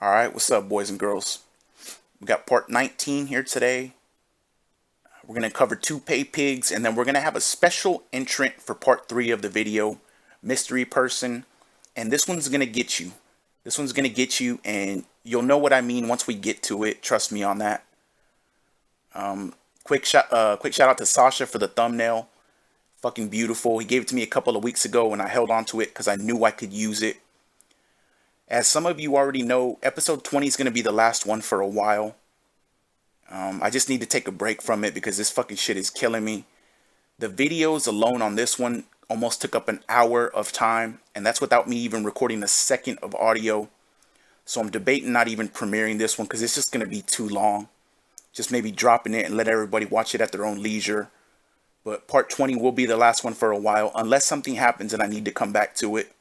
Alright, what's up, boys and girls? We got part 19 here today. We're going to cover two pay pigs, and then we're going to have a special entrant for part 3 of the video, Mystery Person. And this one's going to get you. This one's going to get you, and you'll know what I mean once we get to it. Trust me on that. Quick shout out to Sasha for the thumbnail. Fucking beautiful. He gave it to me a couple of weeks ago, and I held on to it because I knew I could use it. As some of you already know, episode 20 is going to be the last one for a while. I just need to take a break from it because this fucking shit is killing me. The videos alone on this one almost took up an hour of time, and that's without me even recording a second of audio. So I'm debating not even premiering this one because it's just going to be too long. Just maybe dropping it and let everybody watch it at their own leisure. But part 20 will be the last one for a while, unless something happens and I need to come back to it.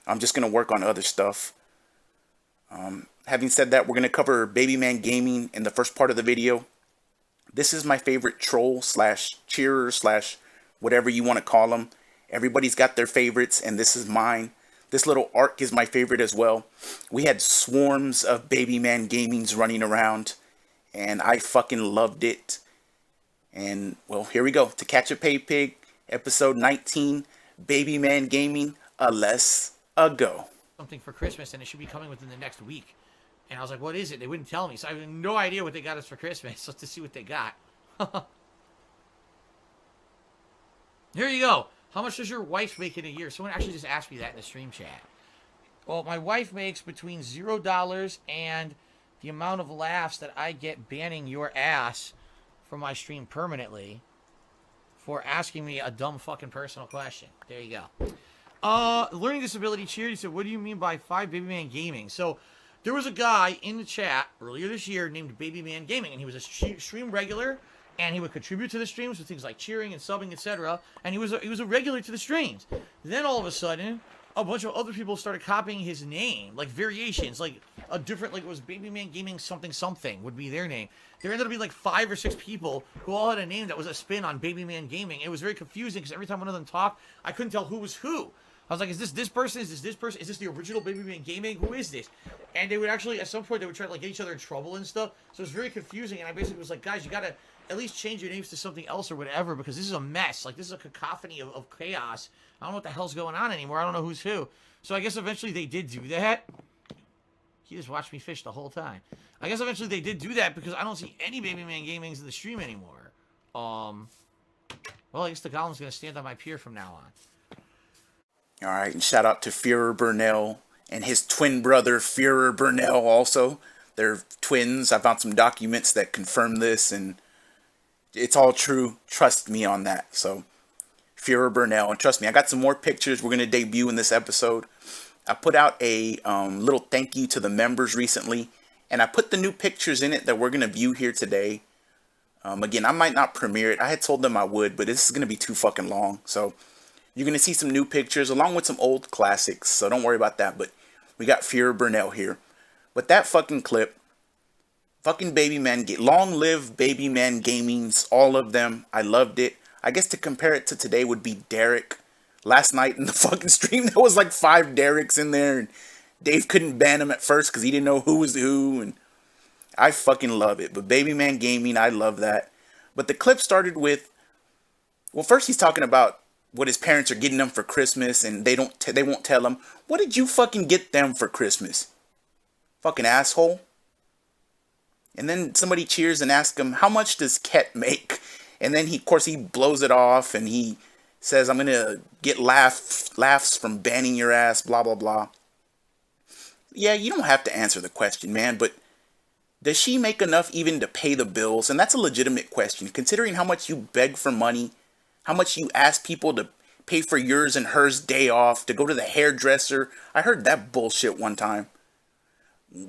I'm just going to work on other stuff. Having said that, we're going to cover BabyManGaming in the first part of the video. This is my favorite troll slash cheerer slash whatever you want to call them. Everybody's got their favorites, and this is mine. This little arc is my favorite as well. We had swarms of BabyManGamings running around, and I fucking loved it. And, well, here we go. To Catch a Pay Pig, episode 19, BabyManGaming, a less a go. Something for Christmas, and it should be coming within the next week. And I was like, what is it? They wouldn't tell me, so I have no idea what they got us for Christmas. Let's just see what they got. Here you go. How much does your wife make in a year? Someone actually just asked me that in the stream chat. Well, my wife makes between $0 and the amount of laughs that I get banning your ass from my stream permanently for asking me a dumb fucking personal question. There you go. Learning disability cheer. He said, what do you mean by 5 BabyManGaming? So there was a guy in the chat earlier this year named BabyManGaming, and he was a stream regular, and he would contribute to the streams with things like cheering and subbing, etc. And he was a regular to the streams. Then all of a sudden, a bunch of other people started copying his name, like variations, like a different, like it was BabyManGaming something something would be their name. There ended up being like 5 or 6 people who all had a name that was a spin on BabyManGaming. It was very confusing because every time one of them talked, I couldn't tell who was who. I was like, is this person? Is this person? Is this the original BabyManGaming? Who is this? And they would actually, at some point, they would try to like get each other in trouble and stuff. So it was very confusing. And I basically was like, guys, you gotta at least change your names to something else or whatever, because this is a mess. Like, this is a cacophony of chaos. I don't know what the hell's going on anymore. I don't know who's who. So I guess eventually they did do that. He just watched me fish the whole time. I guess eventually they did do that because I don't see any BabyManGamings in the stream anymore. Well, I guess the goblin's gonna stand on my pier from now on. Alright, and shout out to Führer Burnell and his twin brother, Führer Burnell, also. They're twins. I found some documents that confirm this, and it's all true. Trust me on that. So, Führer Burnell, and trust me, I got some more pictures we're going to debut in this episode. I put out a little thank you to the members recently, and I put the new pictures in it that we're going to view here today. Again, I might not premiere it. I had told them I would, but this is going to be too fucking long, so you're going to see some new pictures along with some old classics, so don't worry about that. But we got Führer Burnell here. But that fucking clip, fucking long live BabyManGamings, all of them. I loved it. I guess to compare it to today would be Derek. Last night in the fucking stream, there was like 5 Dereks in there, and Dave couldn't ban him at first because he didn't know who was who, and I fucking love it. But BabyManGaming, I love that. But the clip started with, well, first he's talking about what his parents are getting them for Christmas, and they won't tell him. What did you fucking get them for Christmas? Fucking asshole. And then somebody cheers and asks him, how much does Ket make? And then he, of course, he blows it off, and he says, I'm gonna get laughs from banning your ass, blah, blah, blah. Yeah, you don't have to answer the question, man, but does she make enough even to pay the bills? And that's a legitimate question, considering how much you beg for money, how much you ask people to pay for yours and hers day off, to go to the hairdresser. I heard that bullshit one time.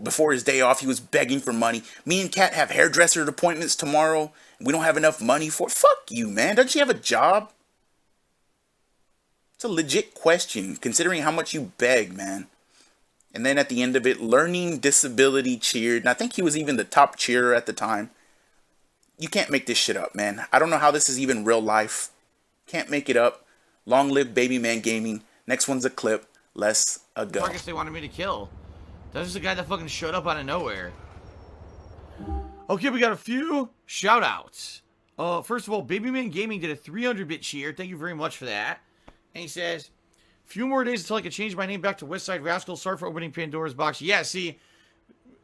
Before his day off, he was begging for money. Me and Kat have hairdresser appointments tomorrow. We don't have enough money for it. Fuck you, man. Doesn't she have a job? It's a legit question, considering how much you beg, man. And then at the end of it, learning disability cheered. And I think he was even the top cheerer at the time. You can't make this shit up, man. I don't know how this is even real life. Can't make it up. Long live BabyManGaming. Next one's a clip. Less a go. Targets they wanted me to kill. That's just the guy that fucking showed up out of nowhere. Okay, we got a few shout-outs. First of all, BabyManGaming did a 300-bit cheer. Thank you very much for that. And he says, few more days until I can change my name back to Westside Rascal. Sorry for opening Pandora's box. Yeah, see,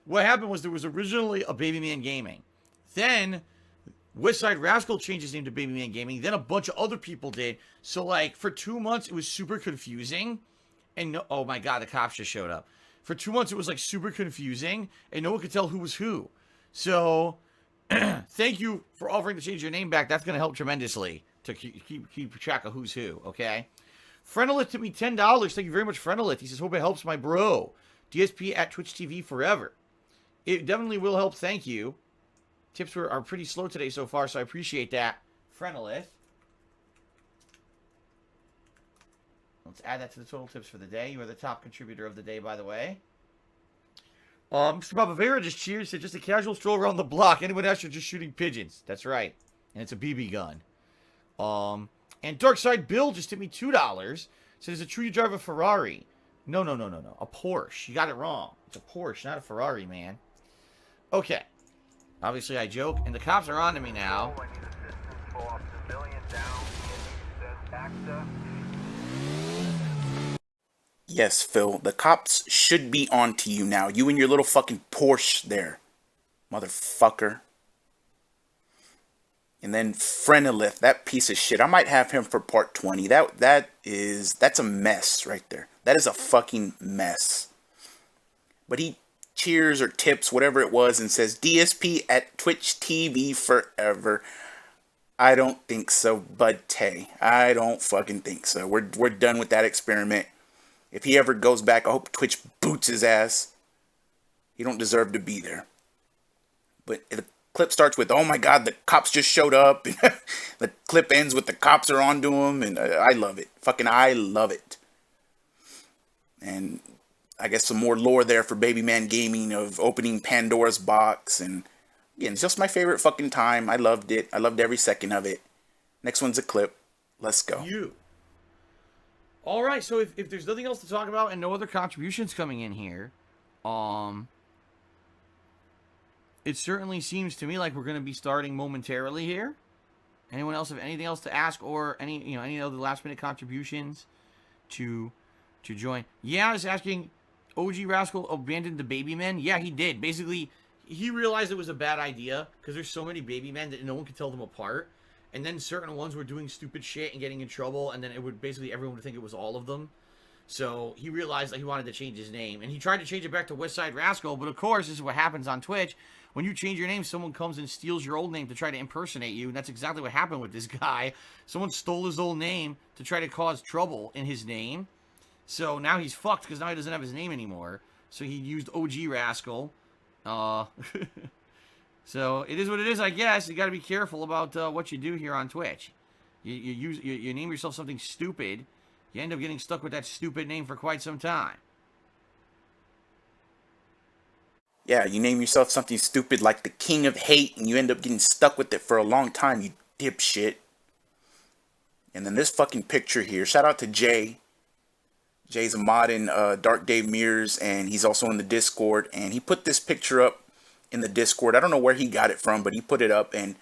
what happened was there was originally a BabyManGaming. Then Westside Rascal changed his name to BabyManGaming. Then a bunch of other people did. So, like, for 2 months, it was super confusing. And, no, oh my God, the cops just showed up. For 2 months, it was, like, super confusing. And no one could tell who was who. So, thank you for offering to change your name back. That's going to help tremendously to keep track of who's who, okay? Frenolith took me $10. Thank you very much, Frenolith. He says, hope it helps my bro. DSP at Twitch TV forever. It definitely will help, thank you. Tips are pretty slow today so far, so I appreciate that, Frenolith. Let's add that to the total tips for the day. You are the top contributor of the day, by the way. Mr. Bavavera just cheers. Said, just a casual stroll around the block. Anyone else are just shooting pigeons. That's right. And it's a BB gun. And Darkside Bill just tipped me $2. Said, is it true you drive a Ferrari? No. A Porsche. You got it wrong. It's a Porsche, not a Ferrari, man. Okay. Obviously, I joke. And the cops are on to me now. Yes, Phil, the cops should be on to you now. You and your little fucking Porsche there, motherfucker. And then Frenolith, that piece of shit. I might have him for part 20. That's a mess right there. That is a fucking mess. But he cheers or tips, whatever it was, and says DSP at Twitch TV forever. I don't think so, Bud Tay. I don't fucking think so. We're done with that experiment. If he ever goes back, I hope Twitch boots his ass. He don't deserve to be there. But the clip starts with, oh my God, the cops just showed up. And the clip ends with the cops are on to him. And I love it. Fucking I love it. And I guess some more lore there for BabyManGaming of opening Pandora's box. And again, it's just my favorite fucking time. I loved it. I loved every second of it. Next one's a clip. Let's go. All right, so if there's nothing else to talk about and no other contributions coming in here, it certainly seems to me like we're going to be starting momentarily here. Anyone else have anything else to ask or any other last minute contributions to join? Yeah, I was asking, OG Rascal abandoned the baby men. Yeah, he did. Basically, he realized it was a bad idea because there's so many baby men that no one could tell them apart. And then certain ones were doing stupid shit and getting in trouble, and then it would basically everyone would think it was all of them. So he realized that he wanted to change his name, and he tried to change it back to Westside Rascal. But of course, this is what happens on Twitch: when you change your name, someone comes and steals your old name to try to impersonate you, and that's exactly what happened with this guy. Someone stole his old name to try to cause trouble in his name. So now he's fucked because now he doesn't have his name anymore. So he used OG Rascal. So it is what it is, I guess. You got to be careful about what you do here on Twitch. You name yourself something stupid, you end up getting stuck with that stupid name for quite some time. Yeah, you name yourself something stupid like the King of Hate, and you end up getting stuck with it for a long time, you dipshit. And then this fucking picture here. Shout out to Jay. Jay's a mod in Dark Day Mirrors, and he's also in the Discord. And he put this picture up in the Discord. I don't know where he got it from, but he put it up, and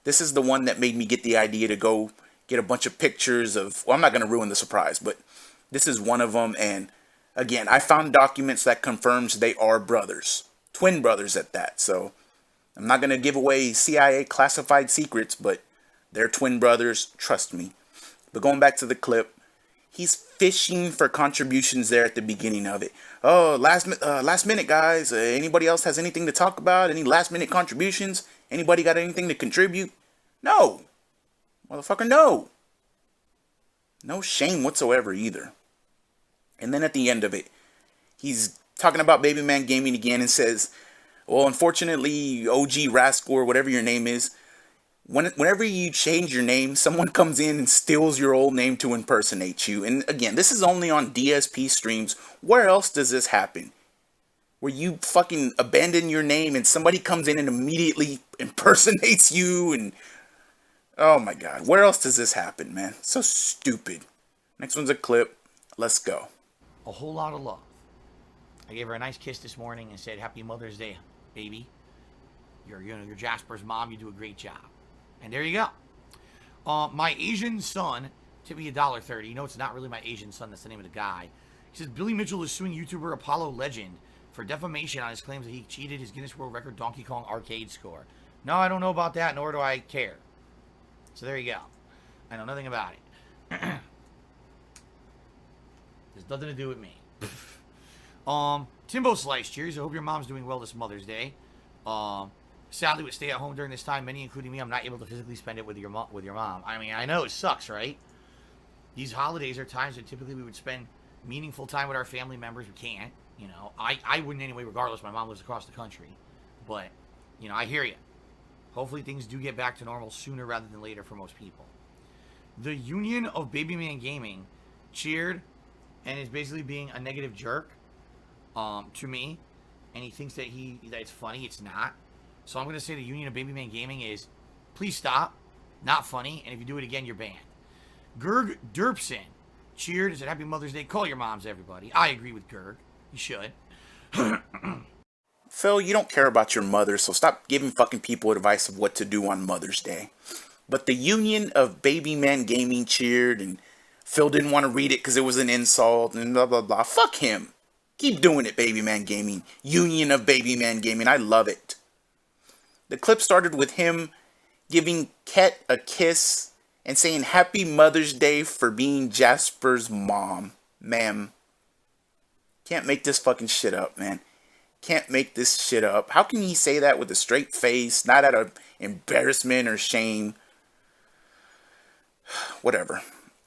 this is the one that made me get the idea to go get a bunch of pictures of, well, I'm not going to ruin the surprise, but this is one of them. And again, I found documents that confirms they are brothers, twin brothers at that. So I'm not going to give away CIA classified secrets, but they're twin brothers, trust me. But going back to the clip, he's fishing for contributions there at the beginning of it. Oh, last minute, guys. Anybody else has anything to talk about? Any last minute contributions? Anybody got anything to contribute? No. Motherfucker, no. No shame whatsoever either. And then at the end of it, he's talking about BabyManGaming again and says, well, unfortunately, OG Rascal or whatever your name is, whenever you change your name, someone comes in and steals your old name to impersonate you. And again, this is only on DSP streams. Where else does this happen? Where you fucking abandon your name and somebody comes in and immediately impersonates you and... oh my God. Where else does this happen, man? So stupid. Next one's a clip. Let's go. A whole lot of love. I gave her a nice kiss this morning and said, Happy Mother's Day, baby. You're Jasper's mom. You do a great job. And there you go. My Asian son tipped me $1.30. You know, it's not really my Asian son. That's the name of the guy. He says, Billy Mitchell is suing YouTuber Apollo Legend for defamation on his claims that he cheated his Guinness World Record Donkey Kong arcade score. No, I don't know about that, nor do I care. So there you go. I know nothing about it. There's nothing to do with me. Timbo Slice, cheers. I hope your mom's doing well this Mother's Day. Sadly, with stay at home during this time, many, including me, I'm not able to physically spend it with your mom. I mean, I know it sucks, right? These holidays are times that typically we would spend meaningful time with our family members. We can't, you know. I wouldn't anyway, regardless. My mom lives across the country, but you know, I hear you. Hopefully, things do get back to normal sooner rather than later for most people. The Union of BabyManGaming cheered and is basically being a negative jerk to me, and he thinks that it's funny. It's not. So I'm going to say the Union of BabyManGaming is, please stop, not funny, and if you do it again, you're banned. Gerg Derpson cheered and said, Happy Mother's Day. Call your moms, everybody. I agree with Gerg. You should. Phil, you don't care about your mother, so stop giving fucking people advice of what to do on Mother's Day. But the Union of BabyManGaming cheered, and Phil didn't want to read it because it was an insult, and blah, blah, blah. Fuck him. Keep doing it, BabyManGaming. Union of BabyManGaming. I love it. The clip started with him giving Ket a kiss and saying Happy Mother's Day for being Jasper's mom. Ma'am. Can't make this fucking shit up, man. Can't make this shit up. How can he say that with a straight face, not out of embarrassment or shame? Whatever.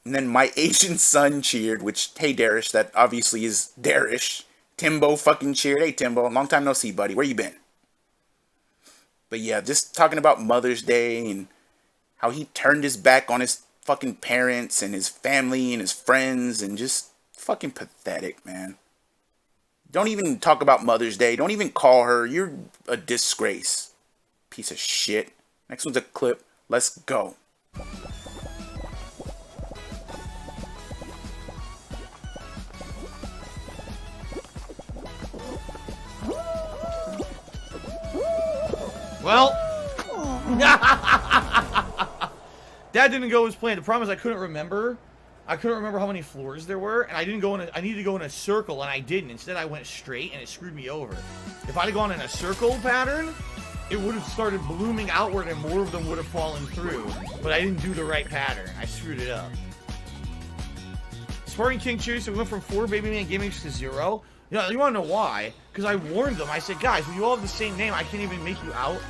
And then my Asian son cheered, which, hey Darish, that obviously is Darish. Timbo fucking cheered. Hey Timbo, long time no see, buddy. Where you been? But yeah, just talking about Mother's Day and how he turned his back on his fucking parents and his family and his friends, and just fucking pathetic, man. Don't even talk about Mother's Day. Don't even call her. You're a disgrace. Piece of shit. Next one's a clip. Let's go. Well, that didn't go as planned. The problem is I couldn't remember. I couldn't remember how many floors there were, and I needed to go in a circle, and I didn't. Instead, I went straight, and it screwed me over. If I'd have gone in a circle pattern, it would have started blooming outward, and more of them would have fallen through. But I didn't do the right pattern. I screwed it up. Sparring King cheers. So we went from 4 BabyManGamings to 0. You know, you want to know why? Because I warned them. I said, guys, when you all have the same name, I can't even make you out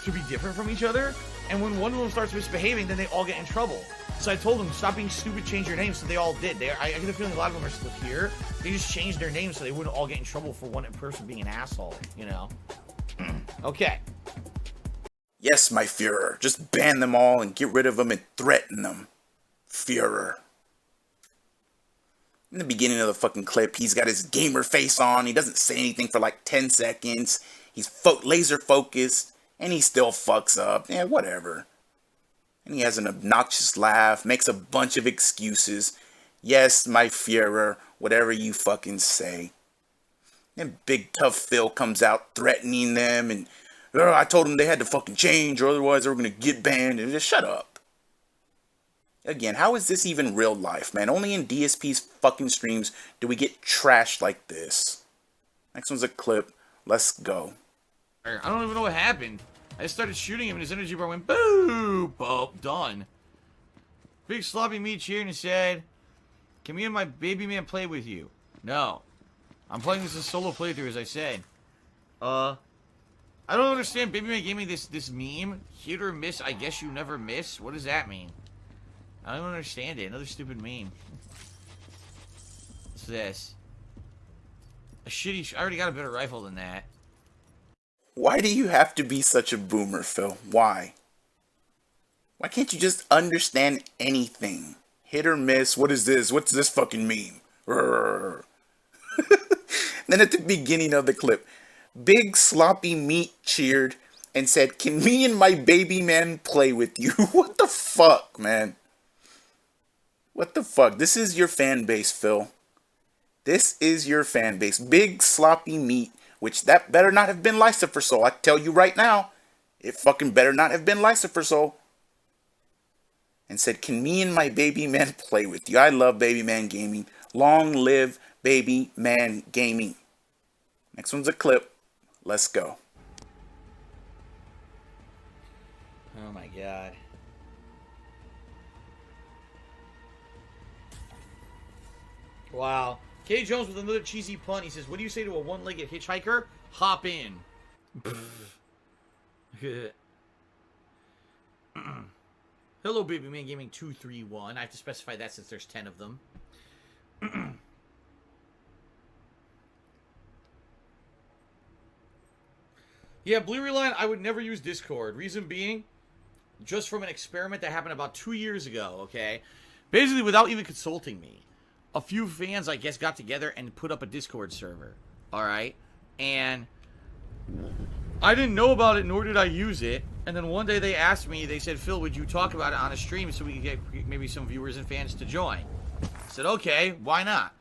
to be different from each other. And when one of them starts misbehaving, then they all get in trouble. So I told them, stop being stupid, change your name. So they all did. I get a feeling a lot of them are still here. They just changed their names so they wouldn't all get in trouble for one person being an asshole, you know? Okay. Yes, my Führer. Just ban them all and get rid of them and threaten them. Führer. In the beginning of the fucking clip, he's got his gamer face on. He doesn't say anything for like 10 seconds. He's laser focused. And he still fucks up. Yeah, whatever. And he has an obnoxious laugh. Makes a bunch of excuses. Yes, my Führer. Whatever you fucking say. And Big Tough Phil comes out threatening them. And I told them they had to fucking change or otherwise they were going to get banned. And just shut up. Again, how is this even real life, man? Only in DSP's fucking streams do we get trashed like this. Next one's a clip. Let's go. I don't even know what happened. I just started shooting him and his energy bar went boop. Oh, done. Big Sloppy Meat cheered and said, can me and my baby man play with you? No. I'm playing this as solo playthrough, as I said. I don't understand BabyManGaming, this meme. Hit or miss, I guess you never miss. What does that mean? I don't understand it. Another stupid meme. What's this? A shitty... I already got a better rifle than that. Why do you have to be such a boomer, Phil? Why? Why can't you just understand anything? Hit or miss? What is this? What's this fucking meme? Then at the beginning of the clip, Big Sloppy Meat cheered and said, can me and my baby man play with you? What the fuck, man? What the fuck? This is your fan base, Phil. This is your fan base. Big sloppy meat, which that better not have been Lucifer Soul. I tell you right now, it fucking better not have been Lucifer Soul. And said, can me and my baby man play with you? I love BabyManGaming. Long live BabyManGaming. Next one's a clip. Let's go. Oh my god. Wow. K. Jones with another cheesy pun. He says, what do you say to a one-legged hitchhiker? Hop in. Hello, BabyManGaming 231. I have to specify that since there's 10 of them. Yeah, Blue Line, I would never use Discord. Reason being, just from an experiment that happened about 2 years ago, okay? Basically, without even consulting me, a few fans, I guess, got together and put up a Discord server, alright? And I didn't know about it, nor did I use it. And then one day they asked me, they said, Phil, would you talk about it on a stream so we could get maybe some viewers and fans to join? I said, okay, why not?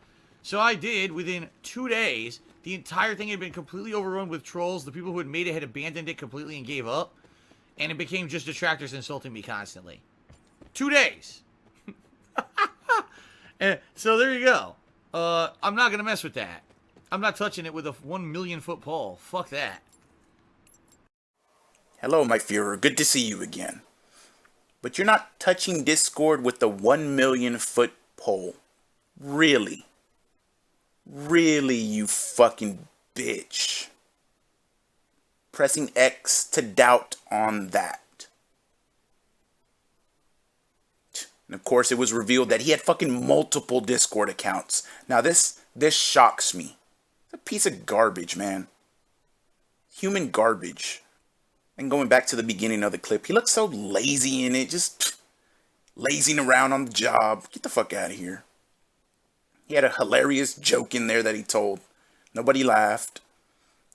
So I did. Within 2 days, the entire thing had been completely overrun with trolls. The people who had made it had abandoned it completely and gave up. And it became just detractors insulting me constantly. 2 days. And so there you go. I'm not going to mess with that. I'm not touching it with a 1 million foot pole. Fuck that. Hello, my Führer. Good to see you again. But you're not touching Discord with the 1 million foot pole. Really? Really, you fucking bitch. Pressing X to doubt on that. And of course, it was revealed that he had fucking multiple Discord accounts. Now this shocks me. It's a piece of garbage, man. Human garbage. And going back to the beginning of the clip, he looked so lazy in it, just lazing around on the job. Get the fuck out of here. He had a hilarious joke in there that he told. Nobody laughed.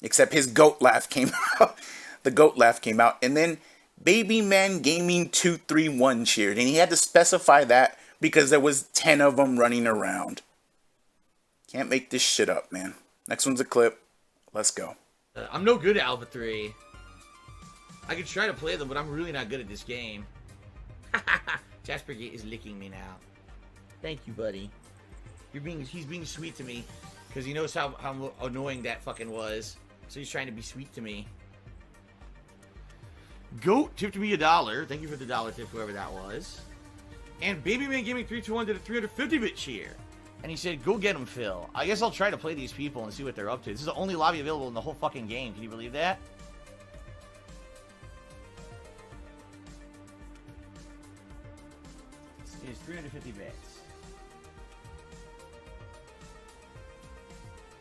Except his goat laugh came out. The goat laugh came out. And then BabyManGaming 231 cheered. And he had to specify that because there was 10 of them running around. Can't make this shit up, man. Next one's a clip. Let's go. I'm no good at Alpha 3. I could try to play them, but I'm really not good at this game. Jasper is licking me now. Thank you, buddy. He's being sweet to me because he knows how annoying that fucking was. So he's trying to be sweet to me. Goat tipped me $1. Thank you for the dollar tip, whoever that was. And BabyManGaming 321 did a 350-bit cheer. And he said, go get him, Phil. I guess I'll try to play these people and see what they're up to. This is the only lobby available in the whole fucking game. Can you believe that? It is 350 bits.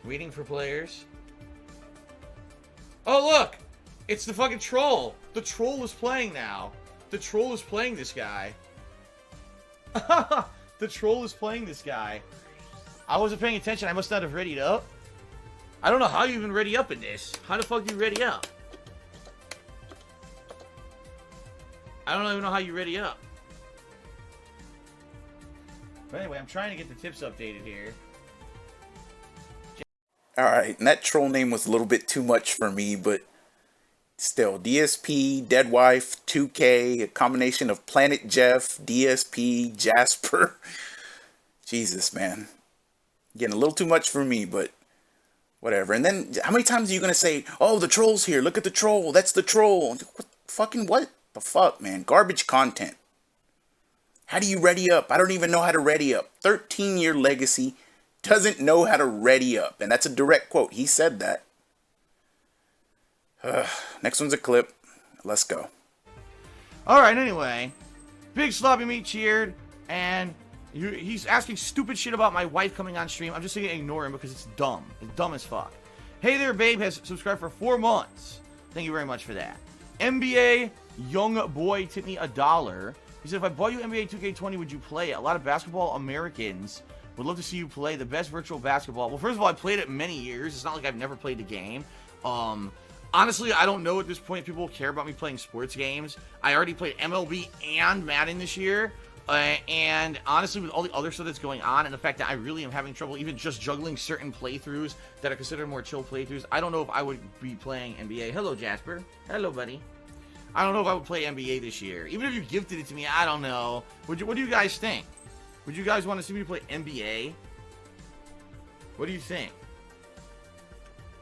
Waiting for players. Oh, look! It's the fucking troll. The troll is playing now. The troll is playing this guy. The troll is playing this guy. I wasn't paying attention. I must not have readied up. I don't know how you even ready up in this. How the fuck do you ready up? I don't even know how you ready up. But anyway, I'm trying to get the tips updated here. Alright, and that troll name was a little bit too much for me, but still. DSP, Deadwife, 2K, a combination of Planet Jeff, DSP, Jasper. Jesus, man. Getting a little too much for me, but whatever. And then, how many times are you going to say, oh, the troll's here, look at the troll, that's the troll. What the fuck, man? Garbage content. How do you ready up? I don't even know how to ready up. 13-year legacy. Doesn't know how to ready up. And that's a direct quote. He said that. Next one's a clip. Let's go. Alright, anyway. Big Sloppy Meat cheered. And he's asking stupid shit about my wife coming on stream. I'm just going to ignore him because it's dumb. It's dumb as fuck. Hey There Babe has subscribed for 4 months. Thank you very much for that. NBA Young Boy tipped me $1. He said, if I bought you NBA 2K20, would you play it? A lot of basketball Americans would love to see you play the best virtual basketball. Well, first of all, I played it many years. It's not like I've never played the game. Honestly, I don't know at this point if people care about me playing sports games. I already played MLB and Madden this year. And honestly, with all the other stuff that's going on, and the fact that I really am having trouble even just juggling certain playthroughs that are considered more chill playthroughs, I don't know if I would be playing NBA. Hello, Jasper. Hello, buddy. I don't know if I would play NBA this year. Even if you gifted it to me, I don't know. What do you guys think? Would you guys want to see me play NBA? What do you think?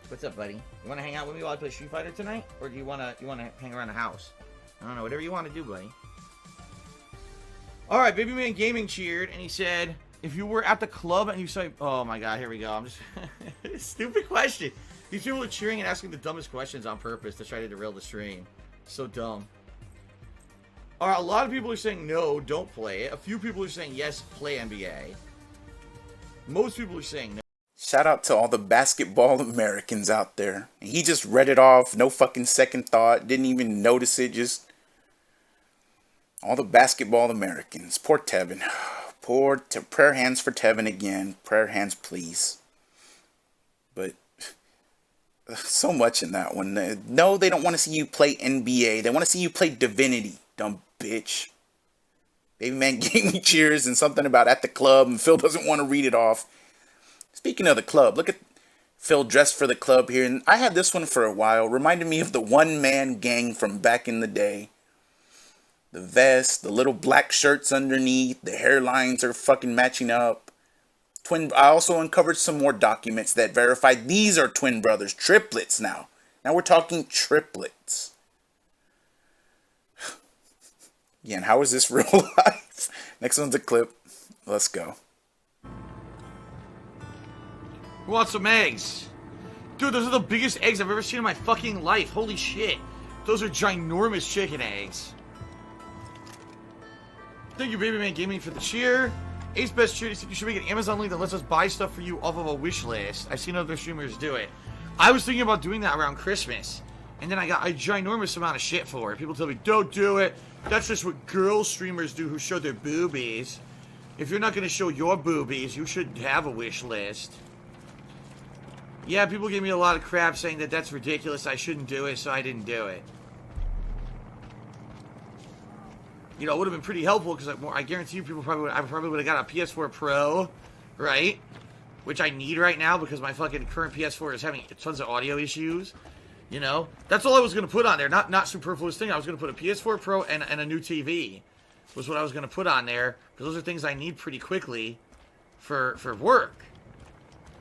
What's up, buddy? You want to hang out with me while I play Street Fighter tonight, or do you want to hang around the house? I don't know. Whatever you want to do, buddy. All right, BabyManGaming cheered, and he said, if you were at the club and you saw... Oh, my God, here we go. I'm just... Stupid question. These people are cheering and asking the dumbest questions on purpose to try to derail the stream. So dumb. All right, a lot of people are saying, no, don't play it. A few people are saying, yes, play NBA. Most people are saying, no. Shout out to all the basketball Americans out there. And he just read it off, no fucking second thought, didn't even notice it, just... All the basketball Americans. Poor Tevin. Prayer hands for Tevin again. Prayer hands, please. But so much in that one. No, they don't want to see you play NBA. They want to see you play Divinity, dumb bitch. BabyManGaming cheers and something about at the club, and Phil doesn't want to read it off. Speaking of the club, look at Phil dressed for the club here. And I had this one for a while. Reminded me of the one-man gang from back in the day. The vest, the little black shirts underneath, the hairlines are fucking matching up. I also uncovered some more documents that verify these are twin brothers, triplets now. Now we're talking triplets. Yeah, and how is this real life? Next one's a clip. Let's go. Who wants some eggs? Dude, those are the biggest eggs I've ever seen in my fucking life. Holy shit. Those are ginormous chicken eggs. Thank you, BabyManGaming, for the cheer. Ace Best Cheer, you said you should make an Amazon link that lets us buy stuff for you off of a wish list. I've seen other streamers do it. I was thinking about doing that around Christmas. And then I got a ginormous amount of shit for it. People tell me, don't do it. That's just what girl streamers do who show their boobies. If you're not going to show your boobies, you should have a wish list. Yeah, people give me a lot of crap saying that that's ridiculous. I shouldn't do it, so I didn't do it. You know, it would have been pretty helpful because I guarantee you I probably would have got a PS4 Pro, right? Which I need right now because my fucking current PS4 is having tons of audio issues. You know? That's all I was going to put on there. Not superfluous thing. I was going to put a PS4 Pro and a new TV was what I was going to put on there because those are things I need pretty quickly for work.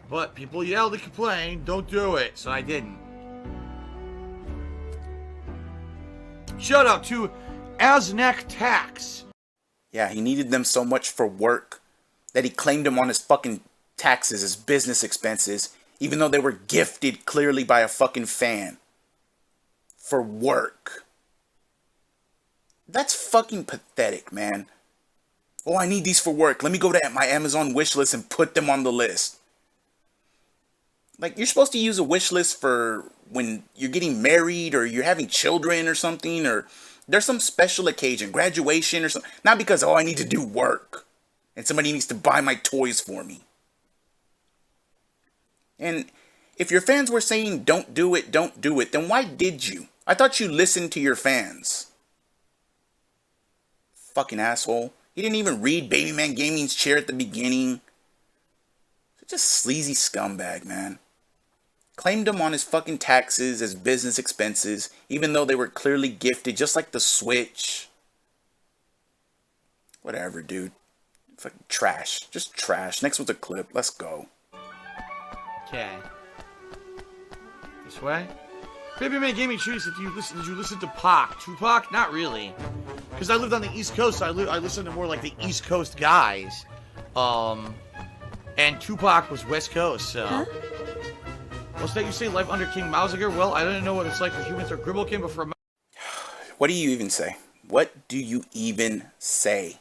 But people yelled and complained, don't do it, so I didn't. Shout out to Asnek Tax. Yeah, he needed them so much for work that he claimed them on his fucking taxes as business expenses, even though they were gifted clearly by a fucking fan. For work. That's fucking pathetic, man. Oh, I need these for work. Let me go to my Amazon wish list and put them on the list. Like, you're supposed to use a wish list for when you're getting married or you're having children or something, or there's some special occasion, graduation or something. Not because, oh, I need to do work and somebody needs to buy my toys for me. And if your fans were saying don't do it, then why did you? I thought you listened to your fans. Fucking asshole. He didn't even read BabyManGaming's chair at the beginning. Just sleazy scumbag, man. Claimed them on his fucking taxes as business expenses, even though they were clearly gifted, just like the Switch. Whatever, dude. Fucking trash. Just trash. Next one's a clip. Let's go. Okay. This way? BabyManGaming trees. Did you listen to Pac? Tupac? Not really. Because I lived on the East Coast, so I listened to more like the East Coast guys. And Tupac was West Coast, so... Huh? What's that you say, life under King Mausiger? Well, I didn't know what it's like for humans or Gribblekin, but for... What do you even say? What do you even say?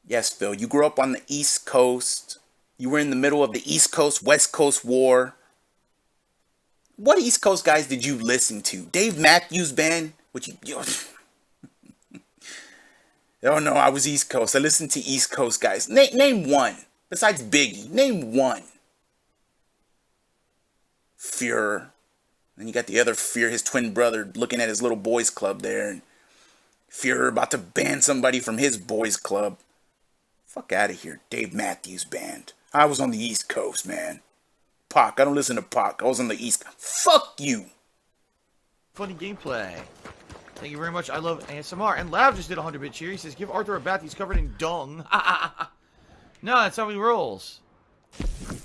Yes, Phil, you grew up on the East Coast. You were in the middle of the East Coast, West Coast war. What East Coast guys did you listen to? Dave Matthews Band? Oh no, I was East Coast. I listened to East Coast guys. Name one. Besides Biggie. Name one. Fuhrer. Then you got the other Fuhrer, his twin brother, looking at his little boys club there. And Fuhrer about to ban somebody from his boys club. Fuck out of here, Dave Matthews Band. I was on the East Coast, man. Pac, I don't listen to Pac. I was on the East. Fuck you. Funny gameplay. Thank you very much. I love ASMR. And Lav just did 100-bit cheer. He says, give Arthur a bath. He's covered in dung. No, that's how he rolls.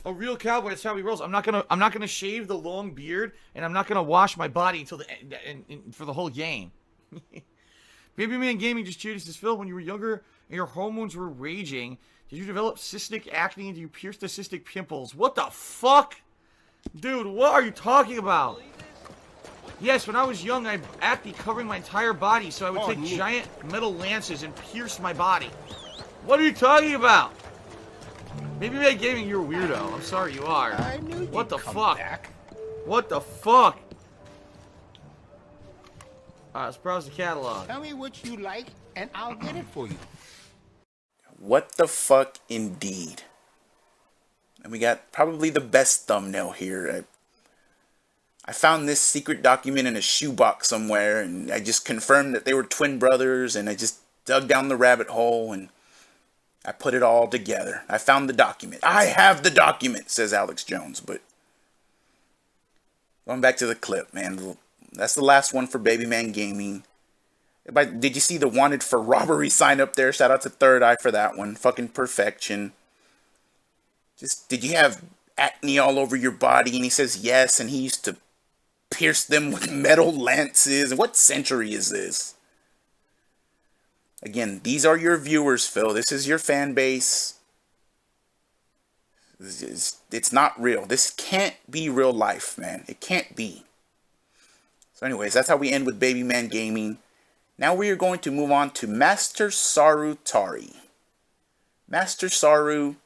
A real cowboy, that's how he rolls. I'm not gonna shave the long beard, and I'm not gonna wash my body until the end for the whole game. BabyManGaming just cheered. He says, Phil, when you were younger and your hormones were raging, did you develop cystic acne and do you pierce the cystic pimples? What the fuck? Dude, what are you talking about? Yes, when I was young, I had acne covering my entire body, so I would take giant metal lances and pierce my body. What are you talking about? BabyManGaming, you're a weirdo. I'm sorry, you are. What the fuck? What the fuck? Alright, let's browse the catalog. Tell me what you like, and I'll get it for you. What the fuck indeed. And we got probably the best thumbnail here. I found this secret document in a shoebox somewhere, and I just confirmed that they were twin brothers, and I just dug down the rabbit hole, and I put it all together. I found the document. I have the document, says Alex Jones. But going back to the clip, man. That's the last one for BabyManGaming. Did you see the wanted for robbery sign up there? Shout out to Third Eye for that one. Fucking perfection. Just, did you have acne all over your body? And he says yes, and he used to pierce them with metal lances. What century is this? Again, these are your viewers, Phil. This is your fan base. It's not real. This can't be real life, man. It can't be. So anyways, that's how we end with BabyManGaming. Now we are going to move on to Master Saru Tari. Master Saru,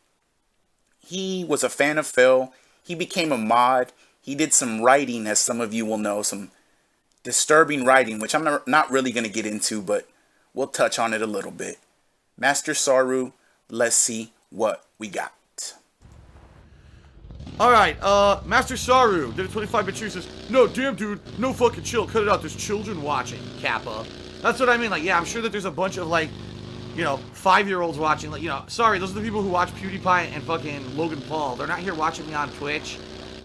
he was a fan of Phil. He became a mod. He did some writing, as some of you will know, some disturbing writing, which I'm not really going to get into, but we'll touch on it a little bit. Master Saru, let's see what we got. Alright, Master Saru did a 25-bit cheer. Says, no, damn, dude, no fucking chill. Cut it out. There's children watching, Kappa. That's what I mean. Like, yeah, I'm sure that there's a bunch of, like, you know, 5-year-olds watching. Like, you know, sorry, those are the people who watch PewDiePie and fucking Logan Paul. They're not here watching me on Twitch,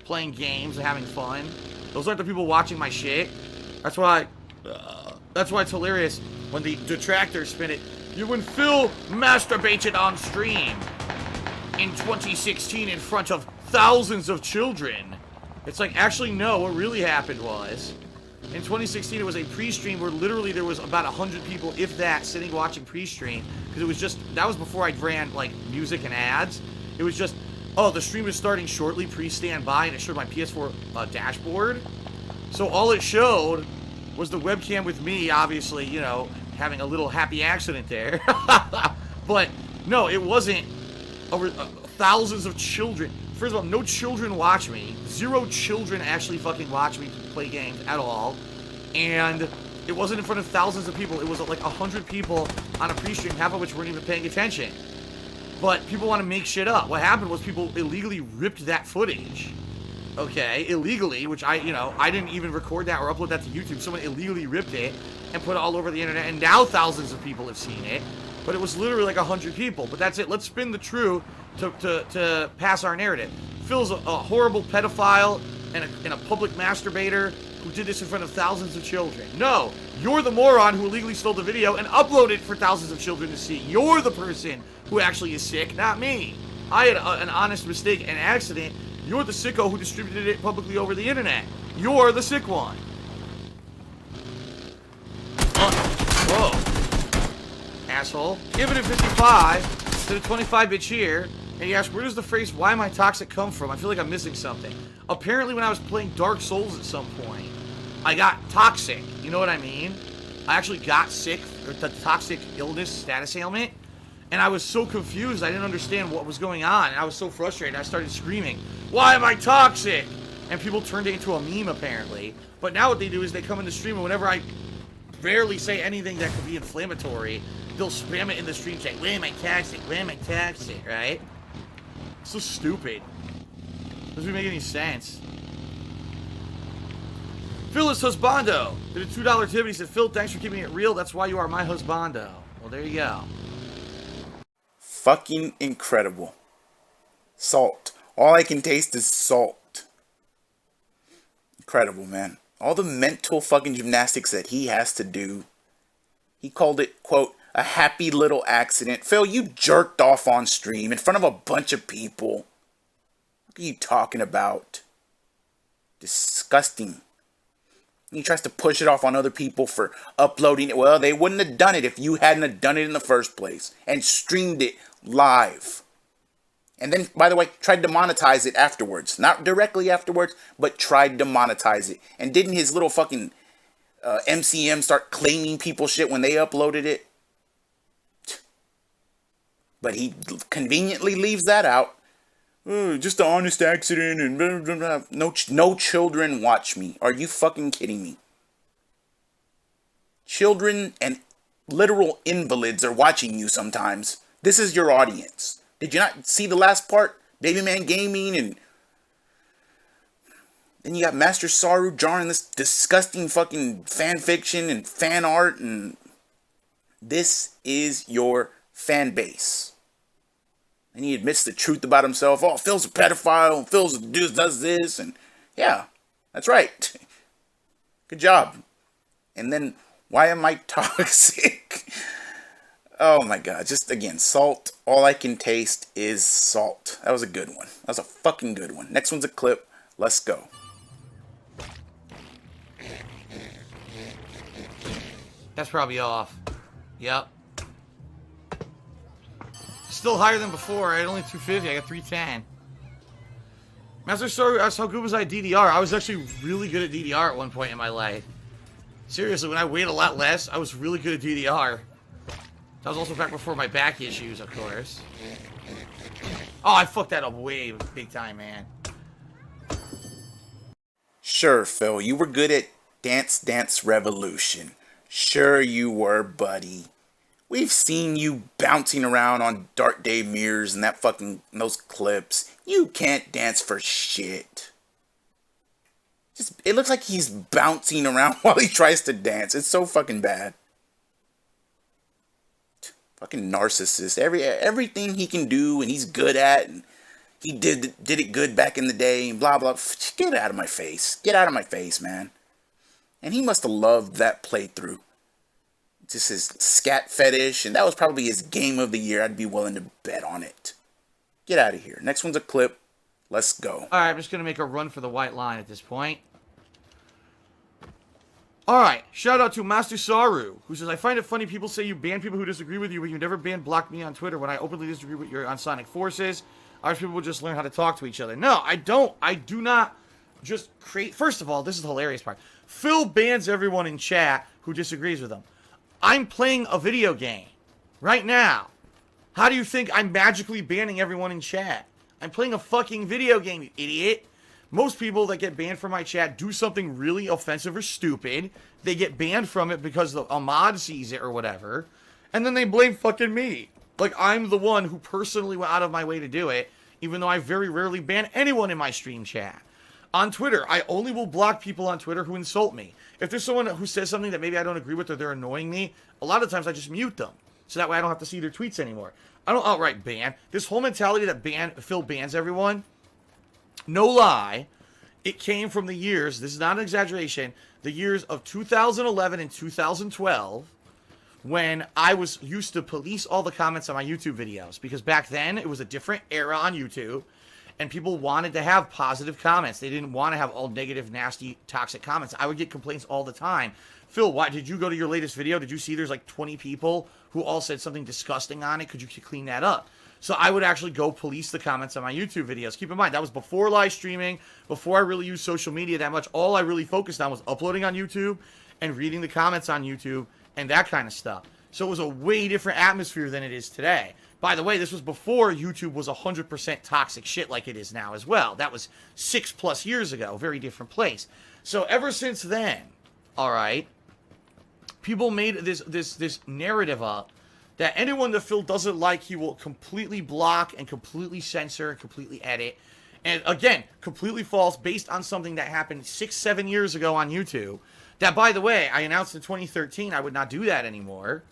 playing games and having fun. Those aren't the people watching my shit. That's why it's hilarious when the detractors spin it. When Phil masturbated on stream in 2016 in front of thousands of children. It's like, actually, no, what really happened was, in 2016, it was a pre-stream where literally there was about 100 people, if that, sitting watching pre-stream, because it was just, that was before I ran, like, music and ads. It was just, oh, the stream is starting shortly, pre-stand by, and it showed my PS4 dashboard. So all it showed was the webcam with me, obviously, you know, having a little happy accident there. But, no, it wasn't over thousands of children. First of all, no children watch me. 0 children actually fucking watch me play games at all. And it wasn't in front of thousands of people. It was like 100 people on a pre-stream, half of which weren't even paying attention. But people want to make shit up. What happened was people illegally ripped that footage. Okay, illegally, which I didn't even record that or upload that to YouTube. Someone illegally ripped it and put it all over the internet, and now thousands of people have seen it. But it was literally like 100 people. But that's it. Let's spin the truth to pass our narrative. Phil's a horrible pedophile and a public masturbator who did this in front of thousands of children. No, you're the moron who illegally stole the video and uploaded it for thousands of children to see. You're the person who actually is sick, not me. I had an honest mistake and accident. You're the sicko who distributed it publicly over the internet. You're the sick one. Whoa. Asshole. Give it a 55 to the 25-bit cheer. And you ask, where does the phrase, why am I toxic, come from? I feel like I'm missing something. Apparently when I was playing Dark Souls at some point, I got toxic. You know what I mean? I actually got sick, or the toxic illness status ailment. And I was so confused, I didn't understand what was going on. And I was so frustrated, I started screaming, why am I toxic? And people turned it into a meme, apparently. But now what they do is they come in the stream, and whenever I rarely say anything that could be inflammatory, they'll spam it in the stream chat. Why am I toxic? Why am I toxic? Right? So stupid. Doesn't make any sense. Phil is husbando. Did a $2 tip. He said, Phil, thanks for keeping it real. That's why you are my husbando. Well, there you go. Fucking incredible. Salt. All I can taste is salt. Incredible, man. All the mental fucking gymnastics that he has to do. He called it, quote, a happy little accident. Phil, you jerked off on stream in front of a bunch of people. What are you talking about? Disgusting. He tries to push it off on other people for uploading it. Well, they wouldn't have done it if you hadn't have done it in the first place and streamed it live. And then, by the way, tried to monetize it afterwards. Not directly afterwards, but tried to monetize it. And didn't his little fucking MCM start claiming people shit when they uploaded it? But he conveniently leaves that out. Oh, just an honest accident and blah, blah, blah. No children watch me. Are you fucking kidding me? Children and literal invalids are watching you sometimes. This is your audience. Did you not see the last part? BabyManGaming, and then you got Master Saru drawing this disgusting fucking fan fiction and fan art, and this is your fan base. And he admits the truth about himself. Oh, Phil's a pedophile. Phil's does this. And yeah, that's right. Good job. And then, why am I toxic? Oh my god. Just again, salt. All I can taste is salt. That was a good one. That was a fucking good one. Next one's a clip. Let's go. That's probably off. Yep. Still higher than before. I had only 250. I got 310. Master Saru asked how good was I at DDR. I was actually really good at DDR at one point in my life. Seriously, when I weighed a lot less, I was really good at DDR. That was also back before my back issues, of course. Oh, I fucked that up way big time, man. Sure, Phil, you were good at Dance Dance Revolution. Sure you were, buddy. We've seen you bouncing around on Dark Day mirrors and that fucking those clips. You can't dance for shit. It looks like he's bouncing around while he tries to dance. It's so fucking bad. Fucking narcissist. Everything he can do and he's good at, and he did it good back in the day and blah blah. Get out of my face. Get out of my face, man. And he must have loved that playthrough. Just his scat fetish, and that was probably his game of the year. I'd be willing to bet on it. Get out of here. Next one's a clip. Let's go. Alright, I'm just going to make a run for the white line at this point. Alright, shout out to Master Saru, who says, I find it funny people say you ban people who disagree with you, but you never block me on Twitter when I openly disagree with your on Sonic Forces. Irish people will just learn how to talk to each other. No, I don't. I do not just create... First of all, this is the hilarious part. Phil bans everyone in chat who disagrees with him. I'm playing a video game right now. How do you think I'm magically banning everyone in chat? I'm playing a fucking video game, you idiot. Most people that get banned from my chat do something really offensive or stupid. They get banned from it because a mod sees it or whatever. And then they blame fucking me. Like I'm the one who personally went out of my way to do it, even though I very rarely ban anyone in my stream chat. On Twitter, I only will block people on Twitter who insult me. If there's someone who says something that maybe I don't agree with or they're annoying me, a lot of times I just mute them. So that way I don't have to see their tweets anymore. I don't outright ban. This whole mentality that Phil bans everyone, no lie, it came from the years, this is not an exaggeration, the years of 2011 and 2012, when I was used to police all the comments on my YouTube videos. Because back then, it was a different era on YouTube. And people wanted to have positive comments. They didn't want to have all negative, nasty, toxic comments. I would get complaints all the time. Phil, why did you go to your latest video? Did you see there's like 20 people who all said something disgusting on it? Could you clean that up? So I would actually go police the comments on my YouTube videos. Keep in mind, that was before live streaming, before I really used social media that much. All I really focused on was uploading on YouTube and reading the comments on YouTube and that kind of stuff. So it was a way different atmosphere than it is today. By the way, this was before YouTube was 100% toxic shit like it is now as well. That was 6+ years ago. Very different place. So ever since then, all right, people made this narrative up that anyone that Phil doesn't like, he will completely block and completely censor and completely edit. And again, completely false, based on something that happened 6-7 years ago on YouTube. That, by the way, I announced in 2013 I would not do that anymore,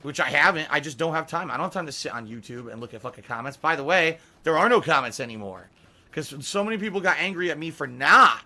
which I haven't. I just don't have time. I don't have time to sit on YouTube and look at fucking comments. By the way, there are no comments anymore, because so many people got angry at me for not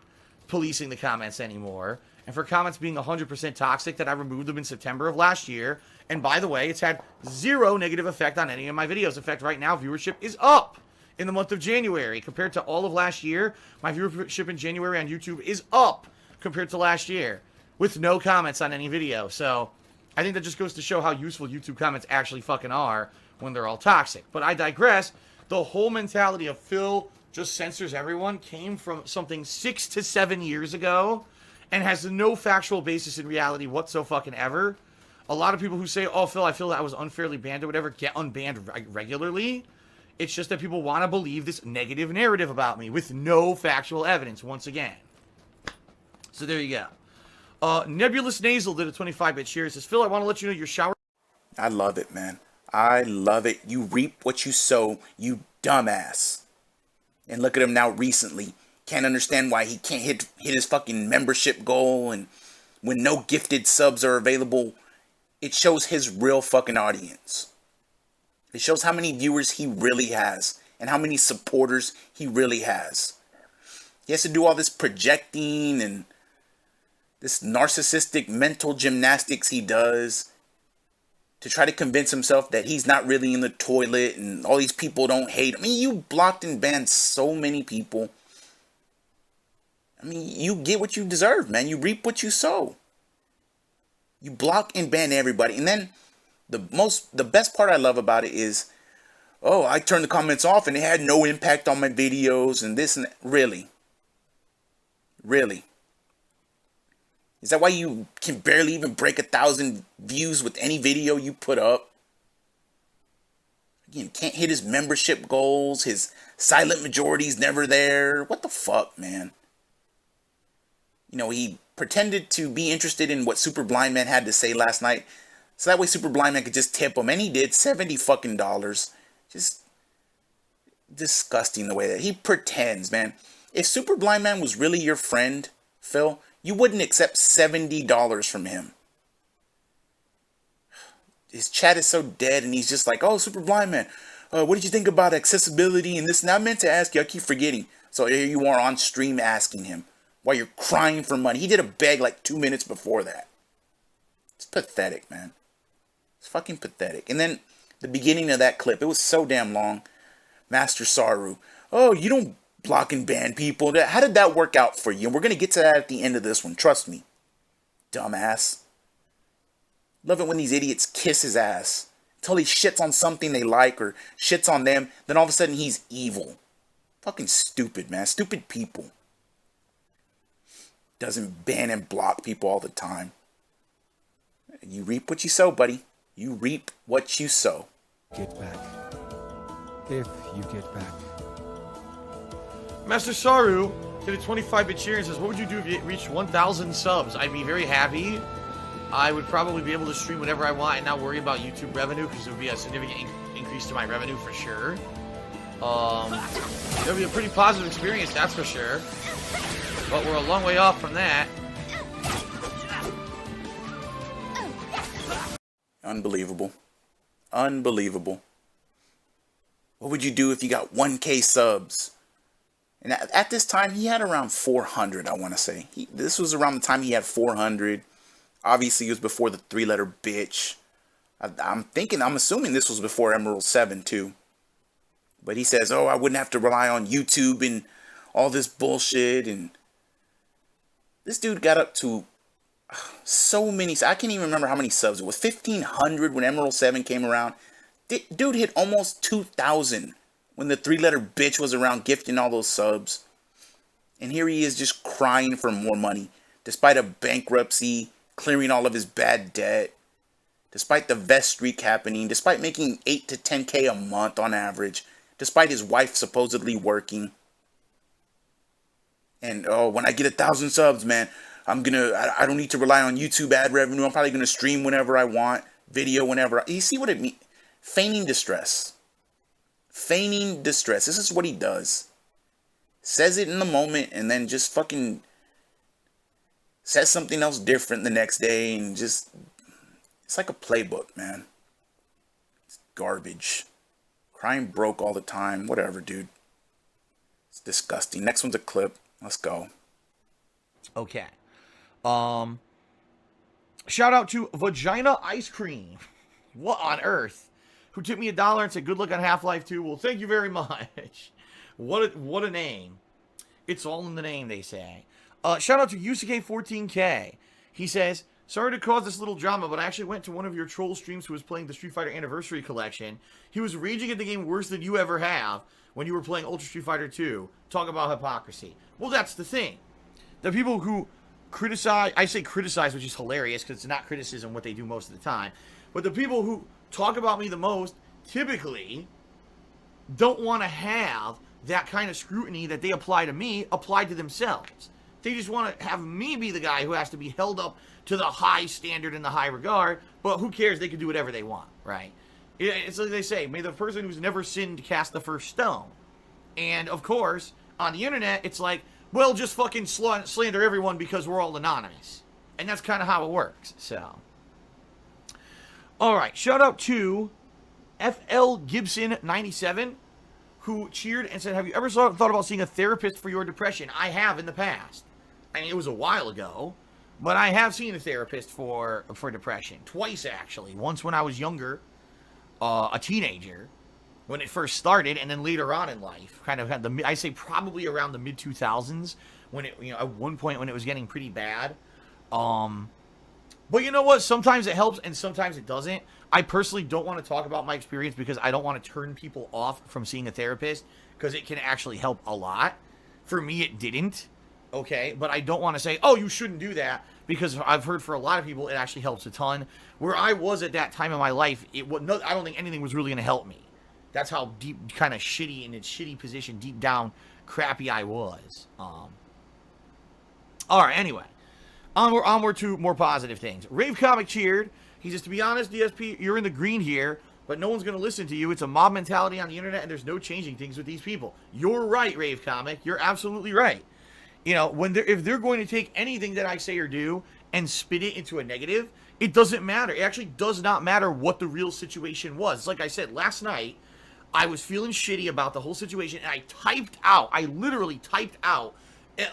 policing the comments anymore, and for comments being 100% toxic, that I removed them in September of last year. And by the way, it's had zero negative effect on any of my videos. In fact, right now, viewership is up in the month of January. Compared to all of last year, my viewership in January on YouTube is up compared to last year, with no comments on any video. So I think that just goes to show how useful YouTube comments actually fucking are when they're all toxic. But I digress. The whole mentality of Phil just censors everyone came from something 6 to 7 years ago and has no factual basis in reality whatsoever. A lot of people who say, oh, Phil, I feel that I was unfairly banned or whatever, get unbanned regularly. It's just that people want to believe this negative narrative about me with no factual evidence, once again. So there you go. Nebulous Nasal did a 25-bit share. He says, Phil, I want to let you know your shower... I love it, man. I love it. You reap what you sow, you dumbass. And look at him now recently. Can't understand why he can't hit his fucking membership goal. And when no gifted subs are available, it shows his real fucking audience. It shows how many viewers he really has and how many supporters he really has. He has to do all this projecting and this narcissistic mental gymnastics he does to try to convince himself that he's not really in the toilet and all these people don't hate him. I mean, you blocked and banned so many people. I mean, you get what you deserve, man. You reap what you sow. You block and ban everybody. And then the best part I love about it is, oh, I turned the comments off and it had no impact on my videos and this and that. Really? Really? Is that why you can barely even break 1,000 views with any video you put up? Again, can't hit his membership goals. His silent majority's never there. What the fuck, man? You know, he pretended to be interested in what Super Blind Man had to say last night, so that way Super Blind Man could just tip him, and he did $70 fucking dollars. Just disgusting the way that he pretends, man. If Super Blind Man was really your friend, Phil, you wouldn't accept $70 from him. His chat is so dead, and he's just like, oh, Super Blind Man, what did you think about accessibility and this? And I meant to ask you, I keep forgetting. So here you are on stream asking him while you're crying for money. He did a beg like 2 minutes before that. It's pathetic, man. It's fucking pathetic. And then the beginning of that clip, it was so damn long. Master Saru, oh, you don't block and ban people. How did that work out for you? And we're going to get to that at the end of this one. Trust me. Dumbass. Love it when these idiots kiss his ass until he shits on something they like or shits on them. Then all of a sudden he's evil. Fucking stupid, man. Stupid people. Doesn't ban and block people all the time. You reap what you sow, buddy. You reap what you sow. Get back. If you get back. Master Saru did a 25-bit share and says, what would you do if you reached 1,000 subs? I'd be very happy. I would probably be able to stream whatever I want and not worry about YouTube revenue, because it would be a significant increase to my revenue for sure. It would be a pretty positive experience, that's for sure. But we're a long way off from that. Unbelievable. Unbelievable. What would you do if you got 1K subs? And at this time, he had around 400, I want to say. This was around the time he had 400. Obviously, it was before the 3-letter bitch. I'm assuming this was before Emerald 7, too. But he says, oh, I wouldn't have to rely on YouTube and all this bullshit. And this dude got up to so many. I can't even remember how many subs. It was 1,500 when Emerald 7 came around. Dude hit almost 2,000 when the 3-letter bitch was around gifting all those subs. And here he is just crying for more money. Despite a bankruptcy, clearing all of his bad debt. Despite the vest streak happening. Despite making 8 to 10K a month on average. Despite his wife supposedly working. And, oh, when I get 1,000 subs, man, I don't need to rely on YouTube ad revenue. I'm probably going to stream whenever I want. Video whenever. You see what it means? Feigning distress. Feigning distress. This is what he does. says it in the moment, and then just fucking says something else different the next day, and just, it's like a playbook, man. It's garbage. Crying broke all the time. Whatever, dude. It's disgusting. Next one's a clip. Let's go. Okay. Shout out to Vagina Ice Cream. What on earth? Who tipped me $1 and said good luck on Half-Life 2. Well, thank you very much. What a name. It's all in the name, they say. Shout out to UCK14K. He says, sorry to cause this little drama, but I actually went to one of your troll streams who was playing the Street Fighter Anniversary Collection. He was raging at the game worse than you ever have when you were playing Ultra Street Fighter 2. Talk about hypocrisy. Well, that's the thing. The people who criticize, I say criticize, which is hilarious because it's not criticism what they do most of the time, but the people who talk about me the most typically don't want to have that kind of scrutiny that they apply to me applied to themselves. They just want to have me be the guy who has to be held up to the high standard and the high regard, but who cares? They can do whatever they want, right? It's like they say, may the person who's never sinned cast the first stone. And, of course, on the internet, it's like, well, just fucking slander everyone because we're all anonymous. And that's kind of how it works, so. All right, shout out to FL Gibson 97, who cheered and said, have you ever thought about seeing a therapist for your depression? I have in the past. I mean, it was a while ago, but I have seen a therapist for depression. Twice, actually. Once when I was younger, a teenager, when it first started, and then later on in life. Kind of had I say probably around the mid-2000s, when it, at one point when it was getting pretty bad. But you know what? Sometimes it helps and sometimes it doesn't. I personally don't want to talk about my experience because I don't want to turn people off from seeing a therapist because it can actually help a lot. For me, it didn't. Okay, but I don't want to say, oh, you shouldn't do that, because I've heard for a lot of people it actually helps a ton. Where I was at that time in my life, I don't think anything was really going to help me. That's how deep, kind of shitty, in its shitty position, deep down, crappy I was. All right, anyway. Onward to more positive things. Rave Comic cheered. He says, to be honest, DSP, you're in the green here, but no one's going to listen to you. It's a mob mentality on the internet, and there's no changing things with these people. You're right, Rave Comic. You're absolutely right. You know, if they're going to take anything that I say or do and spin it into a negative, it doesn't matter. It actually does not matter what the real situation was. Like I said, last night, I was feeling shitty about the whole situation, and I literally typed out,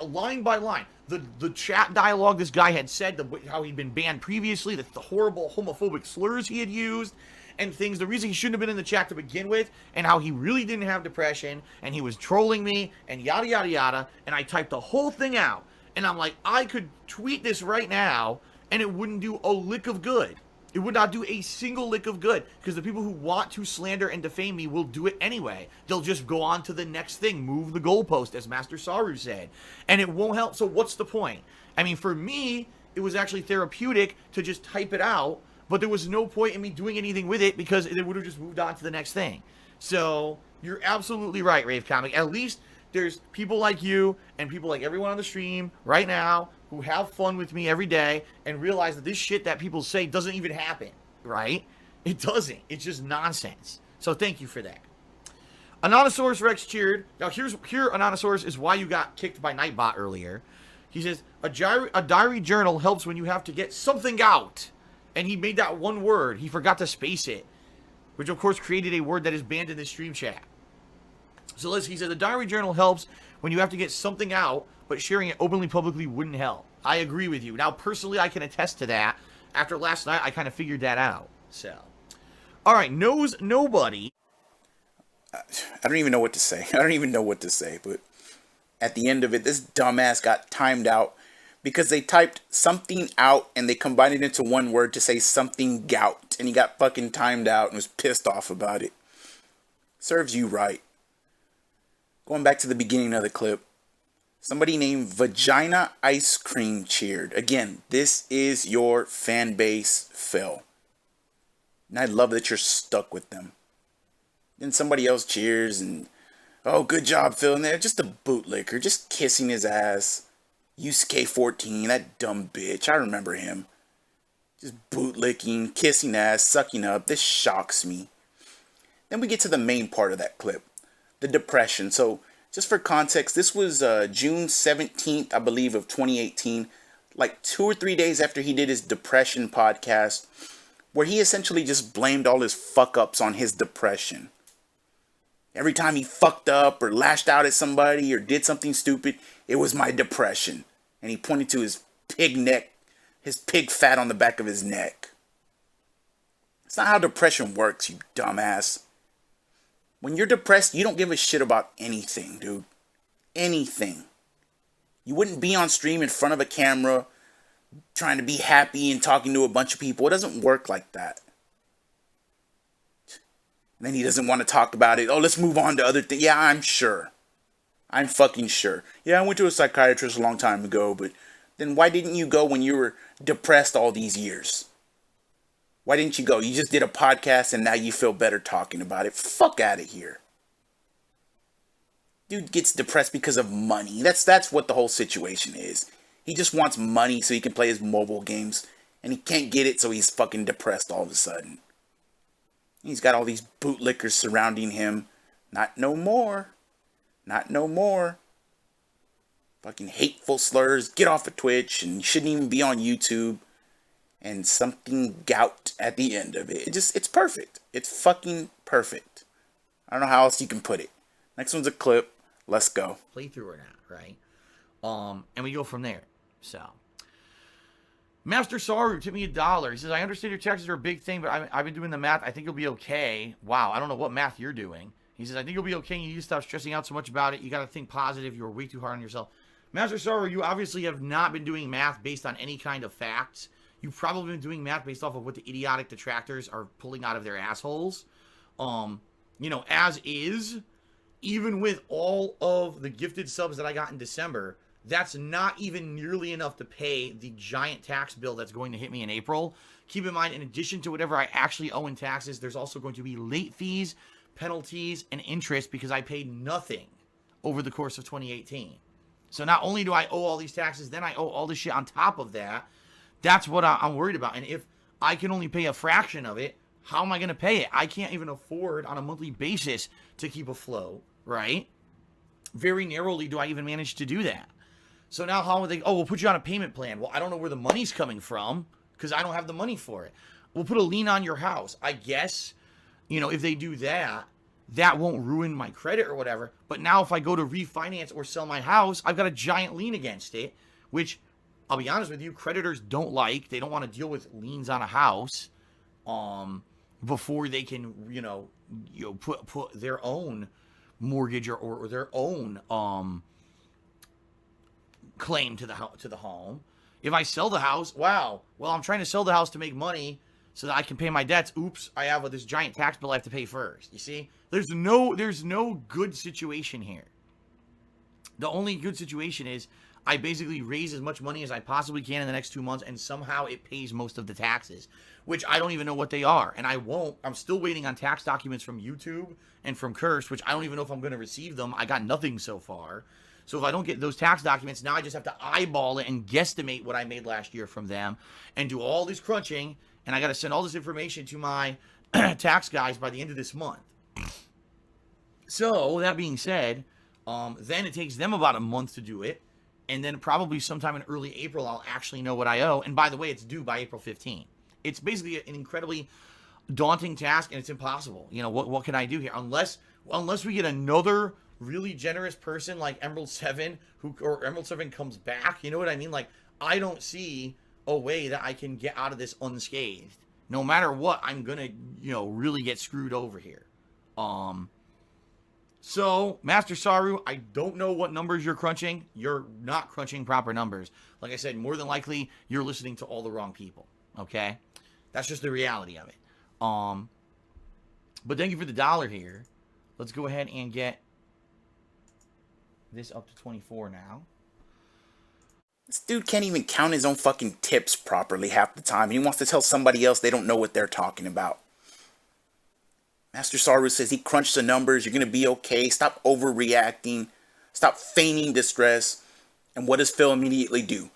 line by line, the chat dialogue this guy had said, how he'd been banned previously, the horrible homophobic slurs he had used, and things, the reason he shouldn't have been in the chat to begin with, and how he really didn't have depression, and he was trolling me, and yada, yada, yada, and I typed the whole thing out, and I'm like, I could tweet this right now, and it wouldn't do a lick of good. It would not do a single lick of good, because the people who want to slander and defame me will do it anyway. They'll just go on to the next thing, move the goalpost, as Master Saru said, and it won't help. So what's the point? I mean, for me, it was actually therapeutic to just type it out, but there was no point in me doing anything with it because it would have just moved on to the next thing. So you're absolutely right, Rave Comic. At least there's people like you and people like everyone on the stream right now who have fun with me every day and realize that this shit that people say doesn't even happen, right? It doesn't. It's just nonsense. So thank you for that. Anonysaurus Rex cheered. Now here, Anonysaurus, is why you got kicked by Nightbot earlier. He says, a diary journal helps when you have to get something out. And he made that one word. He forgot to space it, which of course created a word that is banned in the stream chat. So he said, the diary journal helps when you have to get something out, but sharing it openly, publicly wouldn't help. I agree with you. Now, personally, I can attest to that. After last night, I kind of figured that out. So, all right, knows nobody. I don't even know what to say. But at the end of it, this dumbass got timed out because they typed something out and they combined it into one word to say something gout. And he got fucking timed out and was pissed off about it. Serves you right. Going back to the beginning of the clip. Somebody named Vagina Ice Cream cheered. Again, this is your fan base, Phil. And I love that you're stuck with them. Then somebody else cheers and, oh, good job, Phil. And they're just a bootlicker, just kissing his ass. USK14, that dumb bitch. I remember him. Just bootlicking, kissing ass, sucking up. This shocks me. Then we get to the main part of that clip. The depression. So Just for context, this was June 17th, I believe, of 2018. Like 2 or 3 days after he did his depression podcast, where he essentially just blamed all his fuck ups on his depression. Every time he fucked up or lashed out at somebody or did something stupid, it was my depression. And he pointed to his pig neck, his pig fat on the back of his neck. It's not how depression works, you dumbass. When you're depressed, you don't give a shit about anything, dude. Anything. You wouldn't be on stream in front of a camera trying to be happy and talking to a bunch of people. It doesn't work like that. And then he doesn't want to talk about it. Oh, let's move on to other things. Yeah, I'm sure. I'm fucking sure. Yeah, I went to a psychiatrist a long time ago, but then why didn't you go when you were depressed all these years? Why didn't you go? You just did a podcast and now you feel better talking about it. Fuck out of here. Dude gets depressed because of money. That's what the whole situation is. He just wants money so he can play his mobile games. And he can't get it, so he's fucking depressed all of a sudden. He's got all these bootlickers surrounding him. Not no more. Not no more. Fucking hateful slurs. Get off of Twitch. And you shouldn't even be on YouTube. And something gout at the end of it. It's perfect. It's fucking perfect. I don't know how else you can put it. Next one's a clip. Let's go. Playthrough or not, right? And we go from there. So, Master Saru tipped me $1. He says, I understand your taxes are a big thing, but I've been doing the math. I think you'll be okay. Wow, I don't know what math you're doing. He says, I think you'll be okay. You need to stop stressing out so much about it. You got to think positive. You're way too hard on yourself. Master Saru, you obviously have not been doing math based on any kind of facts. You've probably been doing math based off of what the idiotic detractors are pulling out of their assholes. As is, even with all of the gifted subs that I got in December, that's not even nearly enough to pay the giant tax bill that's going to hit me in April. Keep in mind, in addition to whatever I actually owe in taxes, there's also going to be late fees, penalties, and interest because I paid nothing over the course of 2018. So not only do I owe all these taxes, then I owe all this shit on top of that. That's what I'm worried about. And if I can only pay a fraction of it, how am I going to pay it? I can't even afford on a monthly basis to keep afloat, right? Very narrowly do I even manage to do that. So now how would they, we'll put you on a payment plan. Well, I don't know where the money's coming from because I don't have the money for it. We'll put a lien on your house. I guess, if they do that, that won't ruin my credit or whatever. But now if I go to refinance or sell my house, I've got a giant lien against it, which I'll be honest with you, creditors don't like. They don't want to deal with liens on a house before they can, put their own mortgage or their own claim to the home. If I sell the house, I'm trying to sell the house to make money so that I can pay my debts. Oops, I have this giant tax bill I have to pay first. You see, there's no good situation here. The only good situation is I basically raise as much money as I possibly can in the next 2 months, and somehow it pays most of the taxes, which I don't even know what they are, and I won't. I'm still waiting on tax documents from YouTube and from Curse, which I don't even know if I'm going to receive them. I got nothing so far. So if I don't get those tax documents, now I just have to eyeball it and guesstimate what I made last year from them and do all this crunching, and I got to send all this information to my tax guys by the end of this month. So, that being said, then it takes them about a month to do it, and then probably sometime in early April, I'll actually know what I owe. And by the way, it's due by April 15. It's basically an incredibly daunting task, and it's impossible. What can I do here? Unless we get another really generous person like Emerald 7, or Emerald 7 comes back, you know what I mean? Like, I don't see a way that I can get out of this unscathed. No matter what, I'm gonna, really get screwed over here. So, Master Saru, I don't know what numbers you're crunching. You're not crunching proper numbers. Like I said, more than likely, you're listening to all the wrong people. Okay? That's just the reality of it. But thank you for the $1 here. Let's go ahead and get this up to 24 now. This dude can't even count his own fucking tips properly half the time. He wants to tell somebody else they don't know what they're talking about. Master Saru says he crunched the numbers. You're going to be okay. Stop overreacting. Stop feigning distress. And what does Phil immediately do?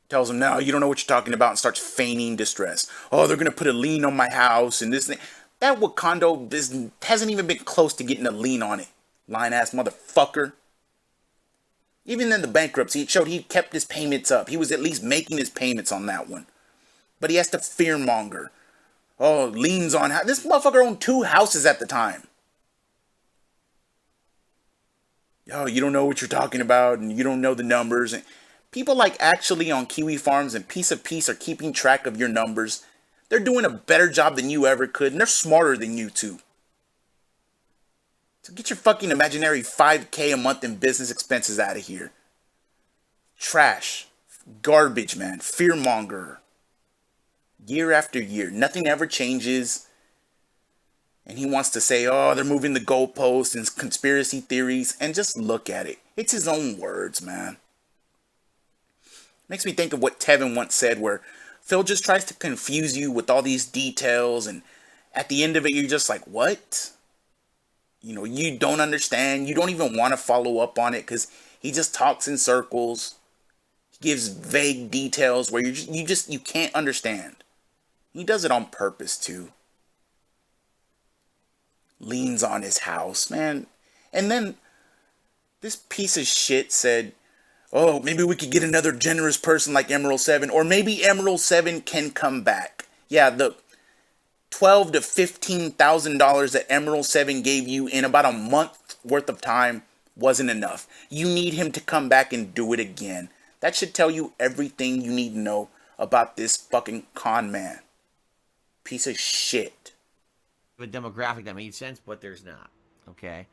Tells him, no, you don't know what you're talking about, and starts feigning distress. Oh, they're going to put a lien on my house and this thing. That Wakando hasn't even been close to getting a lien on it. Lying-ass motherfucker. Even in the bankruptcy, it showed he kept his payments up. He was at least making his payments on that one. But he has to fearmonger. Oh, liens on... This motherfucker owned 2 houses at the time. Yo, you don't know what you're talking about, and you don't know the numbers. And people like actually on Kiwi Farms and Piece of Peace are keeping track of your numbers. They're doing a better job than you ever could, and they're smarter than you too. So get your fucking imaginary $5K a month in business expenses out of here. Trash. Garbage, man. Fearmonger. Year after year. Nothing ever changes. And he wants to say, oh, they're moving the goalposts and conspiracy theories. And just look at it. It's his own words, man. Makes me think of what Tevin once said, where Phil just tries to confuse you with all these details. And at the end of it, you're just like, what? You know, you don't understand. You don't even want to follow up on it because he just talks in circles. He gives vague details where you can't understand. He does it on purpose too. Leans on his house, man. And then this piece of shit said, oh, maybe we could get another generous person like Emerald 7, or maybe Emerald 7 can come back. Yeah, the $12,000 to $15,000 that Emerald 7 gave you in about a month worth of time wasn't enough. You need him to come back and do it again. That should tell you everything you need to know about this fucking con man. Piece of shit. A demographic that made sense, but there's not. Okay.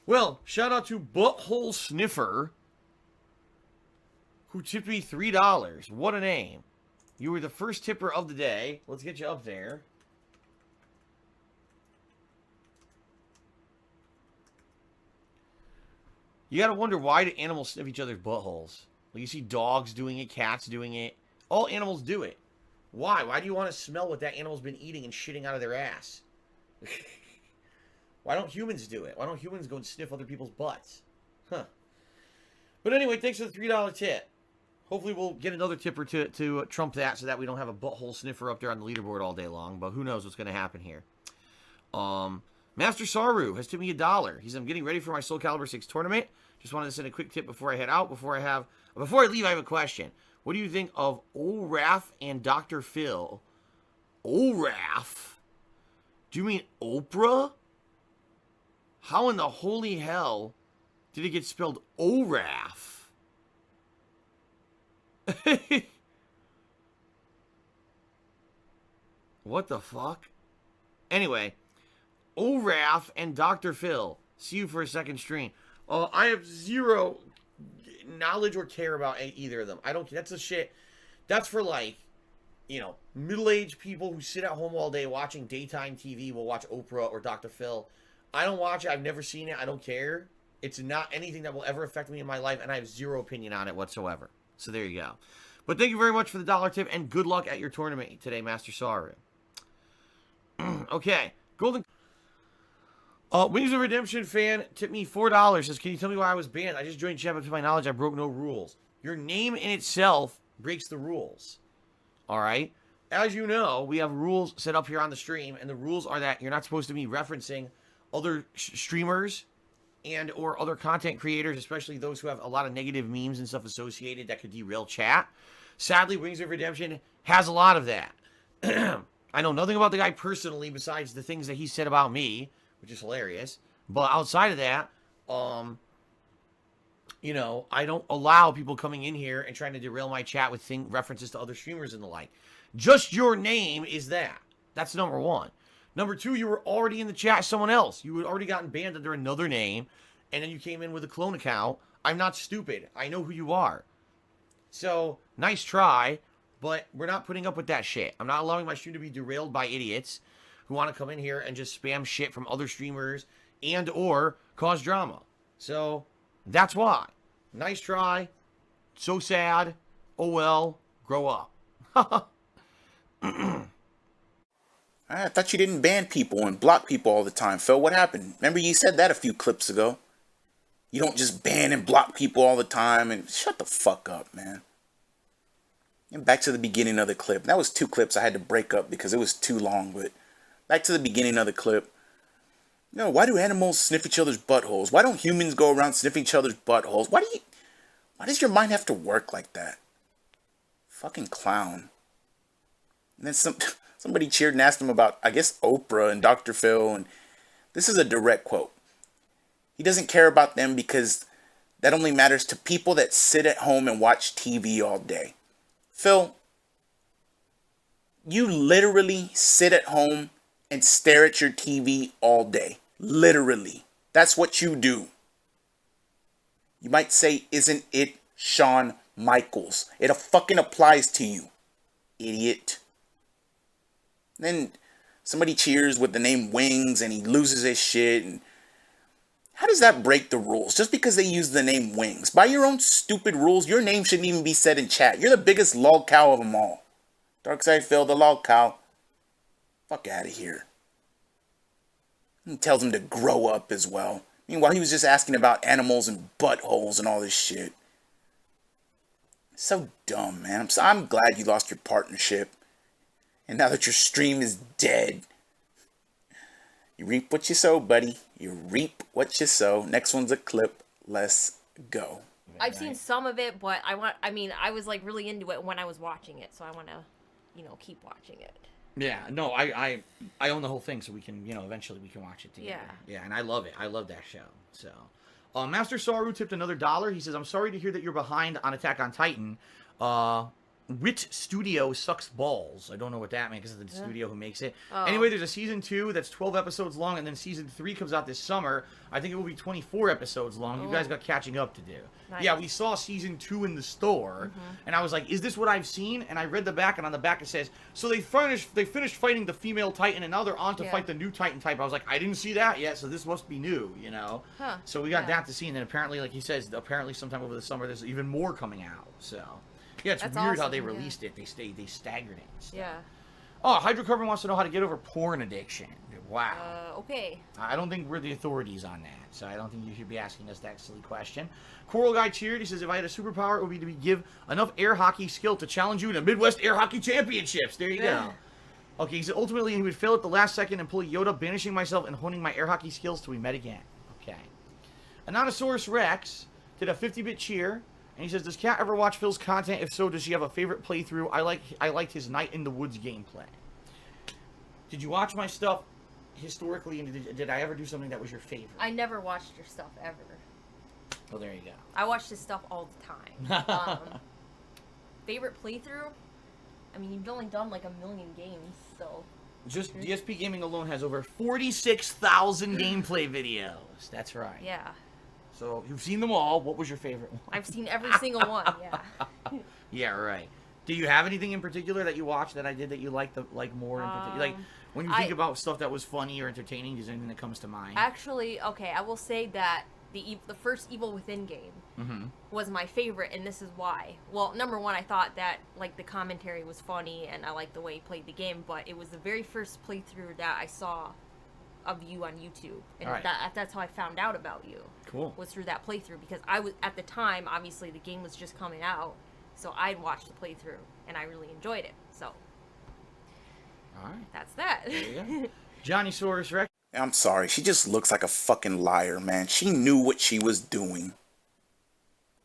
Well, shout out to Butthole Sniffer, who tipped me $3. What a name. You were the first tipper of the day. Let's get you up there. You gotta wonder, why do animals sniff each other's buttholes? Like, you see dogs doing it, cats doing it. All animals do it. Why? Why do you want to smell what that animal's been eating and shitting out of their ass? Why don't humans do it? Why don't humans go and sniff other people's butts? Huh. But anyway, thanks for the $3 tip. Hopefully we'll get another tipper to trump that so that we don't have a butthole sniffer up there on the leaderboard all day long. But who knows what's going to happen here. Master Saru has tipped me $1. He says, I'm getting ready for my Soul Calibur 6 tournament. Just wanted to send a quick tip before I head out. Before I leave, I have a question. What do you think of Olaf and Dr. Phil? Olaf? Do you mean Oprah? How in the holy hell did it get spelled Olaf? What the fuck? Anyway, Olaf and Dr. Phil. See you for a second stream. I have zero knowledge or care about either of them. I don't. That's a shit. That's for, like, you know, middle-aged people who sit at home all day watching daytime TV will watch Oprah or Dr. Phil. I don't watch it. I've never seen it. I don't care. It's not anything that will ever affect me in my life, and I have zero opinion on it whatsoever. So there you go. But thank you very much for the $1 tip, and good luck at your tournament today, Master Saru. Okay, Golden. Wings of Redemption fan tipped me $4. Says, can you tell me why I was banned? I just joined chat, but to my knowledge, I broke no rules. Your name in itself breaks the rules. All right? As you know, we have rules set up here on the stream, and the rules are that you're not supposed to be referencing other streamers and or other content creators, especially those who have a lot of negative memes and stuff associated that could derail chat. Sadly, Wings of Redemption has a lot of that. I know nothing about the guy personally besides the things that he said about me, which is hilarious. But outside of that, you know, I don't allow people coming in here and trying to derail my chat with references to other streamers and the like. Just your name is that. That's number one. Number two, you were already in the chat as someone else. You had already gotten banned under another name, and then you came in with a clone account. I'm not stupid. I know who you are. So, nice try, but we're not putting up with that shit. I'm not allowing my stream to be derailed by idiots who want to come in here and just spam shit from other streamers and or cause drama. So, that's why. Nice try. So sad. Oh well. Grow up. I thought you didn't ban people and block people all the time, Phil. What happened? Remember you said that a few clips ago. You don't just ban and block people all the time. And shut the fuck up, man. And back to the beginning of the clip. That was 2 clips I had to break up because it was too long. But back to the beginning of the clip. No, why do animals sniff each other's buttholes? Why don't humans go around sniffing each other's buttholes? Why does your mind have to work like that? Fucking clown. And then somebody cheered and asked him about, I guess, Oprah and Dr. Phil, and this is a direct quote. He doesn't care about them because that only matters to people that sit at home and watch TV all day. Phil, you literally sit at home and stare at your TV all day. Literally. That's what you do. You might say, isn't it Shawn Michaels? It fucking applies to you, idiot. Then somebody cheers with the name Wings and he loses his shit. And how does that break the rules? Just because they use the name Wings. By your own stupid rules, your name shouldn't even be said in chat. You're the biggest lol cow of them all. Darkside Phil, the lol cow. Fuck out of here. He tells him to grow up as well. Meanwhile, he was just asking about animals and buttholes and all this shit. So dumb, man. I'm glad you lost your partnership. And now that your stream is dead, you reap what you sow, buddy. You reap what you sow. Next one's a clip. Let's go. I've seen some of it, but I was like really into it when I was watching it, so I want to, keep watching it. Yeah, no, I own the whole thing, so we can, eventually we can watch it together. Yeah. Yeah, and I love it. I love that show. So, Master Saru tipped another $1. He says, "I'm sorry to hear that you're behind on Attack on Titan. Wit Studio sucks balls." I don't know what that means because it's the studio who makes it. Oh. Anyway, there's a season 2 that's 12 episodes long, and then season 3 comes out this summer. I think it will be 24 episodes long. You guys got catching up to do. Nice. Yeah, we saw season 2 in the store, and I was like, "Is this what I've seen?" And I read the back, and on the back it says, "So they finished fighting the female Titan, and now they're on to fight the new Titan type." I was like, "I didn't see that yet, so this must be new, Huh. So we got that to see, and then apparently, like he says, sometime over the summer there's even more coming out. So. Yeah, it's That's weird how awesome, they yeah. released it. They staggered it. So. Yeah. Oh, Hydrocarbon wants to know how to get over porn addiction. Wow. Okay. I don't think we're the authorities on that, so I don't think you should be asking us that silly question. Coral Guy cheered. He says, "If I had a superpower, it would be to give enough air hockey skill to challenge you in the Midwest Air Hockey Championships." There you go. Okay, he said, "Ultimately, he would fail at the last second and pull Yoda, banishing myself and honing my air hockey skills till we met again." Okay. Anonysaurus Rex did a 50-bit cheer. And he says, "Does Kat ever watch Phil's content? If so, does she have a favorite playthrough? I liked his Night in the Woods gameplay." Did you watch my stuff historically, and did I ever do something that was your favorite? I never watched your stuff ever. Well, there you go. I watch his stuff all the time. Favorite playthrough? I mean, you've only done like 1 million games, so... Just DSP Gaming alone has over 46,000 gameplay videos. That's right. Yeah. So, you've seen them all. What was your favorite one? I've seen every single one, yeah. Yeah, right. Do you have anything in particular that you watched that I did that you like more in particular? Like, when you think about stuff that was funny or entertaining, is there anything that comes to mind? Actually, okay, I will say that the first Evil Within game was my favorite, and this is why. Well, number one, I thought that, like, the commentary was funny, and I liked the way he played the game, but it was the very first playthrough that I saw of you on YouTube, and that's how I found out about you. Cool. Was through that playthrough, because I was, at the time, obviously the game was just coming out, so I'd watched the playthrough, and I really enjoyed it, so. Alright. That's that. There you go. Johnny Saurus Rex. I'm sorry, she just looks like a fucking liar, man. She knew what she was doing.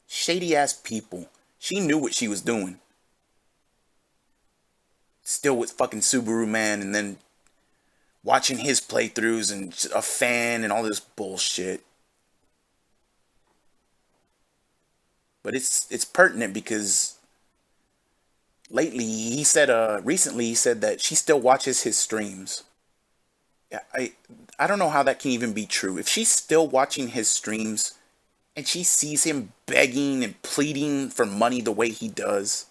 Shady ass people. She knew what she was doing. Still with fucking Subaru Man, and then watching his playthroughs and a fan and all this bullshit. But it's pertinent because lately recently he said that she still watches his streams. Yeah, I don't know how that can even be true. If she's still watching his streams and she sees him begging and pleading for money the way he does,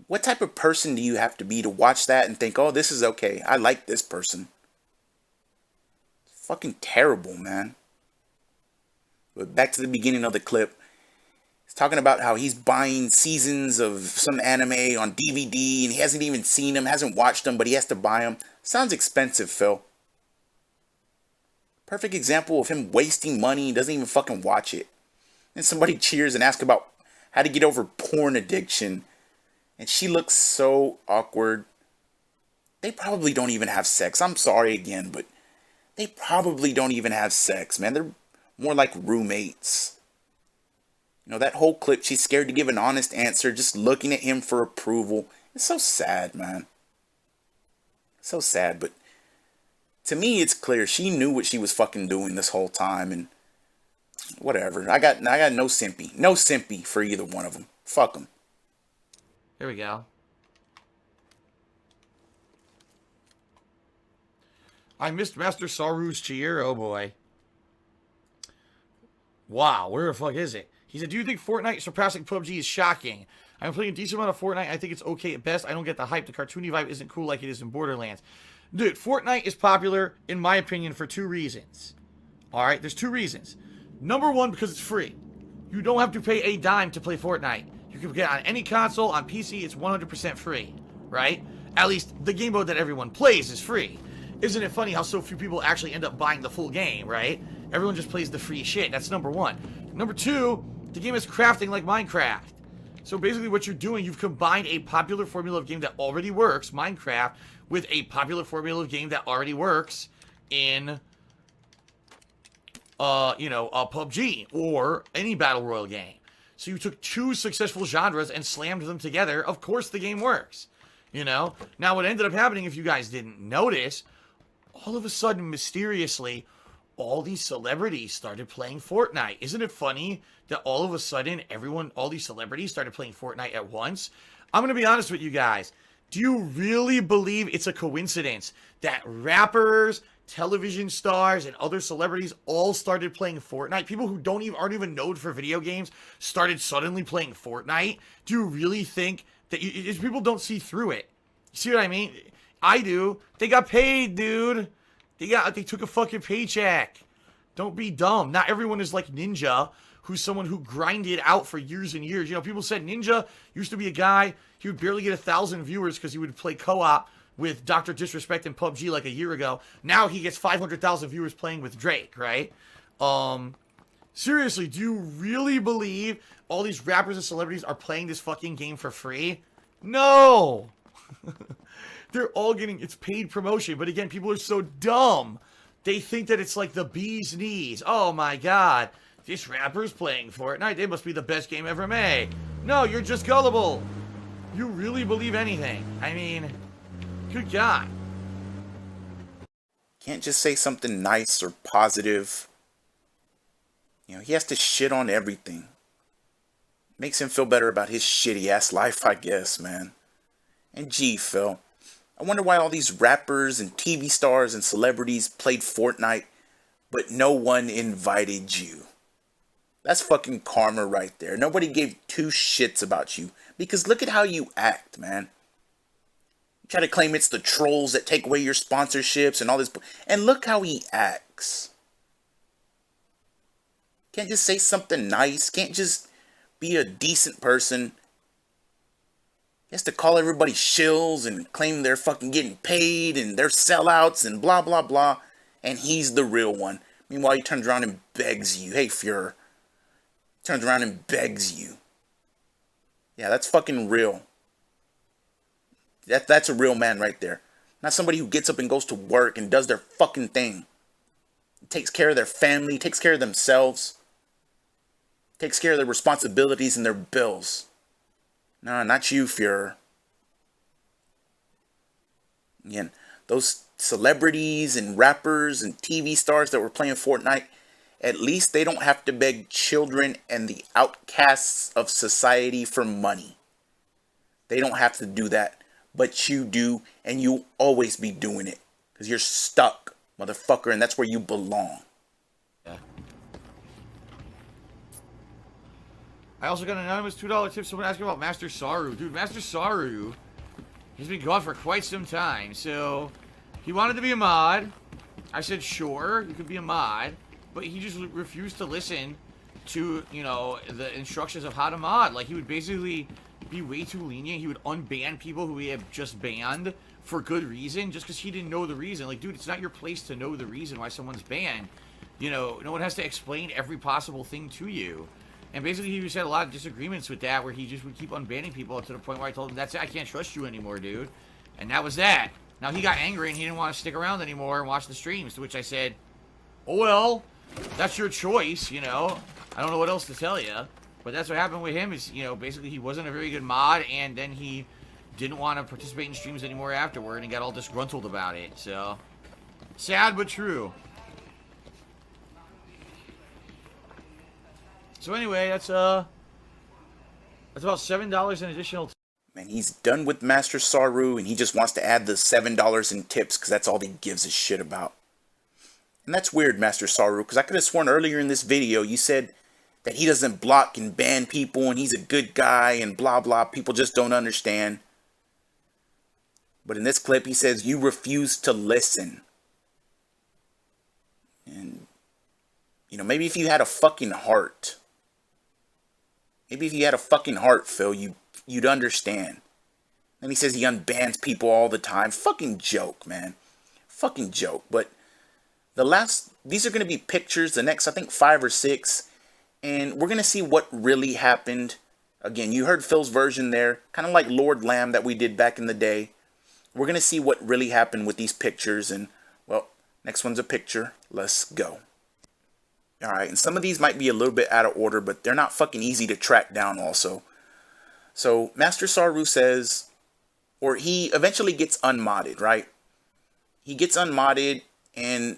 what type of person do you have to be to watch that and think, "Oh, this is okay. I like this person"? It's fucking terrible, man. But back to the beginning of the clip. He's talking about how he's buying seasons of some anime on DVD and he hasn't even seen them, hasn't watched them, but he has to buy them. Sounds expensive, Phil. Perfect example of him wasting money. He doesn't even fucking watch it. And somebody cheers and asks about how to get over porn addiction. And she looks so awkward. they probably don't even have sex. I'm sorry again, but they probably don't even have sex, man. They're more like roommates. You know, that whole clip, she's scared to give an honest answer, just looking at him for approval. It's so sad, man. So sad, but to me, it's clear she knew what she was fucking doing this whole time, and whatever. I got no sympathy for either one of them. Fuck them. Here we go. I missed Master Saru's cheer. Oh boy. Wow, where the fuck is it? He said, do you think Fortnite surpassing PUBG is shocking? I'm playing a decent amount of Fortnite. I think it's okay at best. I don't get the hype. The cartoony vibe isn't cool like it is in Borderlands. Dude, Fortnite is popular, in my opinion, for 2 reasons. Alright, there's 2 reasons. Number 1, because it's free. You don't have to pay a dime to play Fortnite. You can get it on any console, on PC, it's 100% free. Right? At least, the game mode that everyone plays is free. Isn't it funny how so few people actually end up buying the full game, right? Everyone just plays the free shit. That's number 1. Number 2, the game is crafting like Minecraft. So basically what you're doing, you've combined a popular formula of game that already works, Minecraft, with a popular formula of game that already works in, PUBG or any battle royale game. So you took 2 successful genres and slammed them together. Of course the game works, you know? Now what ended up happening, if you guys didn't notice, all of a sudden, mysteriously, all these celebrities started playing Fortnite. Isn't it funny that all of a sudden, all these celebrities started playing Fortnite at once? I'm going to be honest with you guys. Do you really believe it's a coincidence that rappers, television stars, and other celebrities all started playing Fortnite? People who aren't even known for video games started suddenly playing Fortnite? Do you really think that people don't see through it? You see what I mean? I do. They got paid, dude. They took a fucking paycheck. Don't be dumb. Not everyone is like Ninja, who's someone who grinded out for years and years. You know, people said Ninja used to be a guy, he would barely get 1,000 viewers because he would play co-op with Dr. Disrespect and PUBG like a year ago. Now he gets 500,000 viewers playing with Drake, right? Seriously, do you really believe all these rappers and celebrities are playing this fucking game for free? No! They're all it's paid promotion. But again, people are so dumb. They think that it's like the bee's knees. Oh my god, this rapper's playing Fortnite. They must be the best game ever made. No, you're just gullible. You really believe anything. I mean, good God. Can't just say something nice or positive. You know, he has to shit on everything. Makes him feel better about his shitty ass life, I guess, man. And gee, Phil, I wonder why all these rappers and TV stars and celebrities played Fortnite, but no one invited you. That's fucking karma right there. Nobody gave 2 shits about you. Because look at how you act, man. You try to claim it's the trolls that take away your sponsorships and all this. And look how he acts. Can't just say something nice. Can't just be a decent person. He has to call everybody shills and claim they're fucking getting paid and they're sellouts and blah, blah, blah. And he's the real one. Meanwhile, he turns around and begs you. Hey, Fuhrer. Turns around and begs you. Yeah, that's fucking real. That's a real man right there. Not somebody who gets up and goes to work and does their fucking thing. Takes care of their family, takes care of themselves. Takes care of their responsibilities and their bills. No, not you, Fuhrer. Again, those celebrities and rappers and TV stars that were playing Fortnite, at least they don't have to beg children and the outcasts of society for money. They don't have to do that. But you do, and you'll always be doing it. Because you're stuck, motherfucker, and that's where you belong. Yeah. I also got an anonymous $2 tip. Someone asking about Master Saru. Dude, Master Saru has been gone for quite some time. So, he wanted to be a mod. I said, sure, you could be a mod. But he just refused to listen to, you know, the instructions of how to mod. Like, he would basically be way too lenient. He would unban people who he had just banned for good reason, just because he didn't know the reason. Like, dude, it's not your place to know the reason why someone's banned. You know, no one has to explain every possible thing to you. And basically, he just had a lot of disagreements with that, where he just would keep unbanning people to the point where I told him, that's it, I can't trust you anymore, dude. And that was that. Now, he got angry and he didn't want to stick around anymore and watch the streams, to which I said, oh, well, that's your choice, you know. I don't know what else to tell you. But that's what happened with him is, you know, basically he wasn't a very good mod, and then he didn't want to participate in streams anymore afterward and got all disgruntled about it. So, sad but true. So anyway, that's about $7 in additional. Man, he's done with Master Saru, and he just wants to add the $7 in tips because that's all he gives a shit about. And that's weird, Master Saru, because I could have sworn earlier in this video you said that he doesn't block and ban people and he's a good guy and blah blah. People just don't understand. But in this clip, he says you refuse to listen. And, you know, maybe if you had a fucking heart. Maybe if you had a fucking heart, Phil, you'd understand. And he says he unbans people all the time. Fucking joke, man. Fucking joke. But these are going to be pictures, the next, I think, 5 or 6. And we're going to see what really happened. Again, you heard Phil's version there. Kind of like Lord Lamb that we did back in the day. We're going to see what really happened with these pictures. And, well, next one's a picture. Let's go. Alright, and some of these might be a little bit out of order, but they're not fucking easy to track down also. So, Master Saru says, or he eventually gets unmodded, right? He gets unmodded, and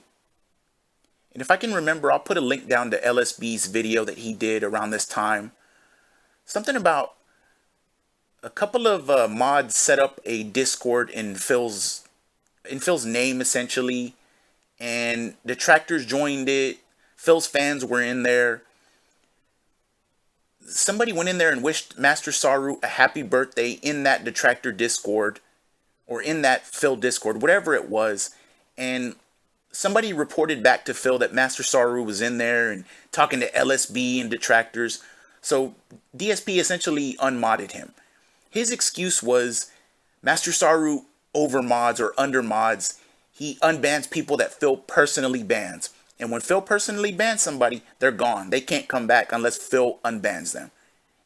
if I can remember, I'll put a link down to LSB's video that he did around this time. Something about a couple of mods set up a Discord in Phil's name, essentially, and detractors joined it. Phil's fans were in there. Somebody went in there and wished Master Saru a happy birthday in that detractor Discord, or in that Phil Discord, whatever it was. And somebody reported back to Phil that Master Saru was in there and talking to LSB and detractors. So DSP essentially unmodded him. His excuse was Master Saru overmods or undermods. He unbans people that Phil personally bans. And when Phil personally bans somebody, they're gone. They can't come back unless Phil unbans them.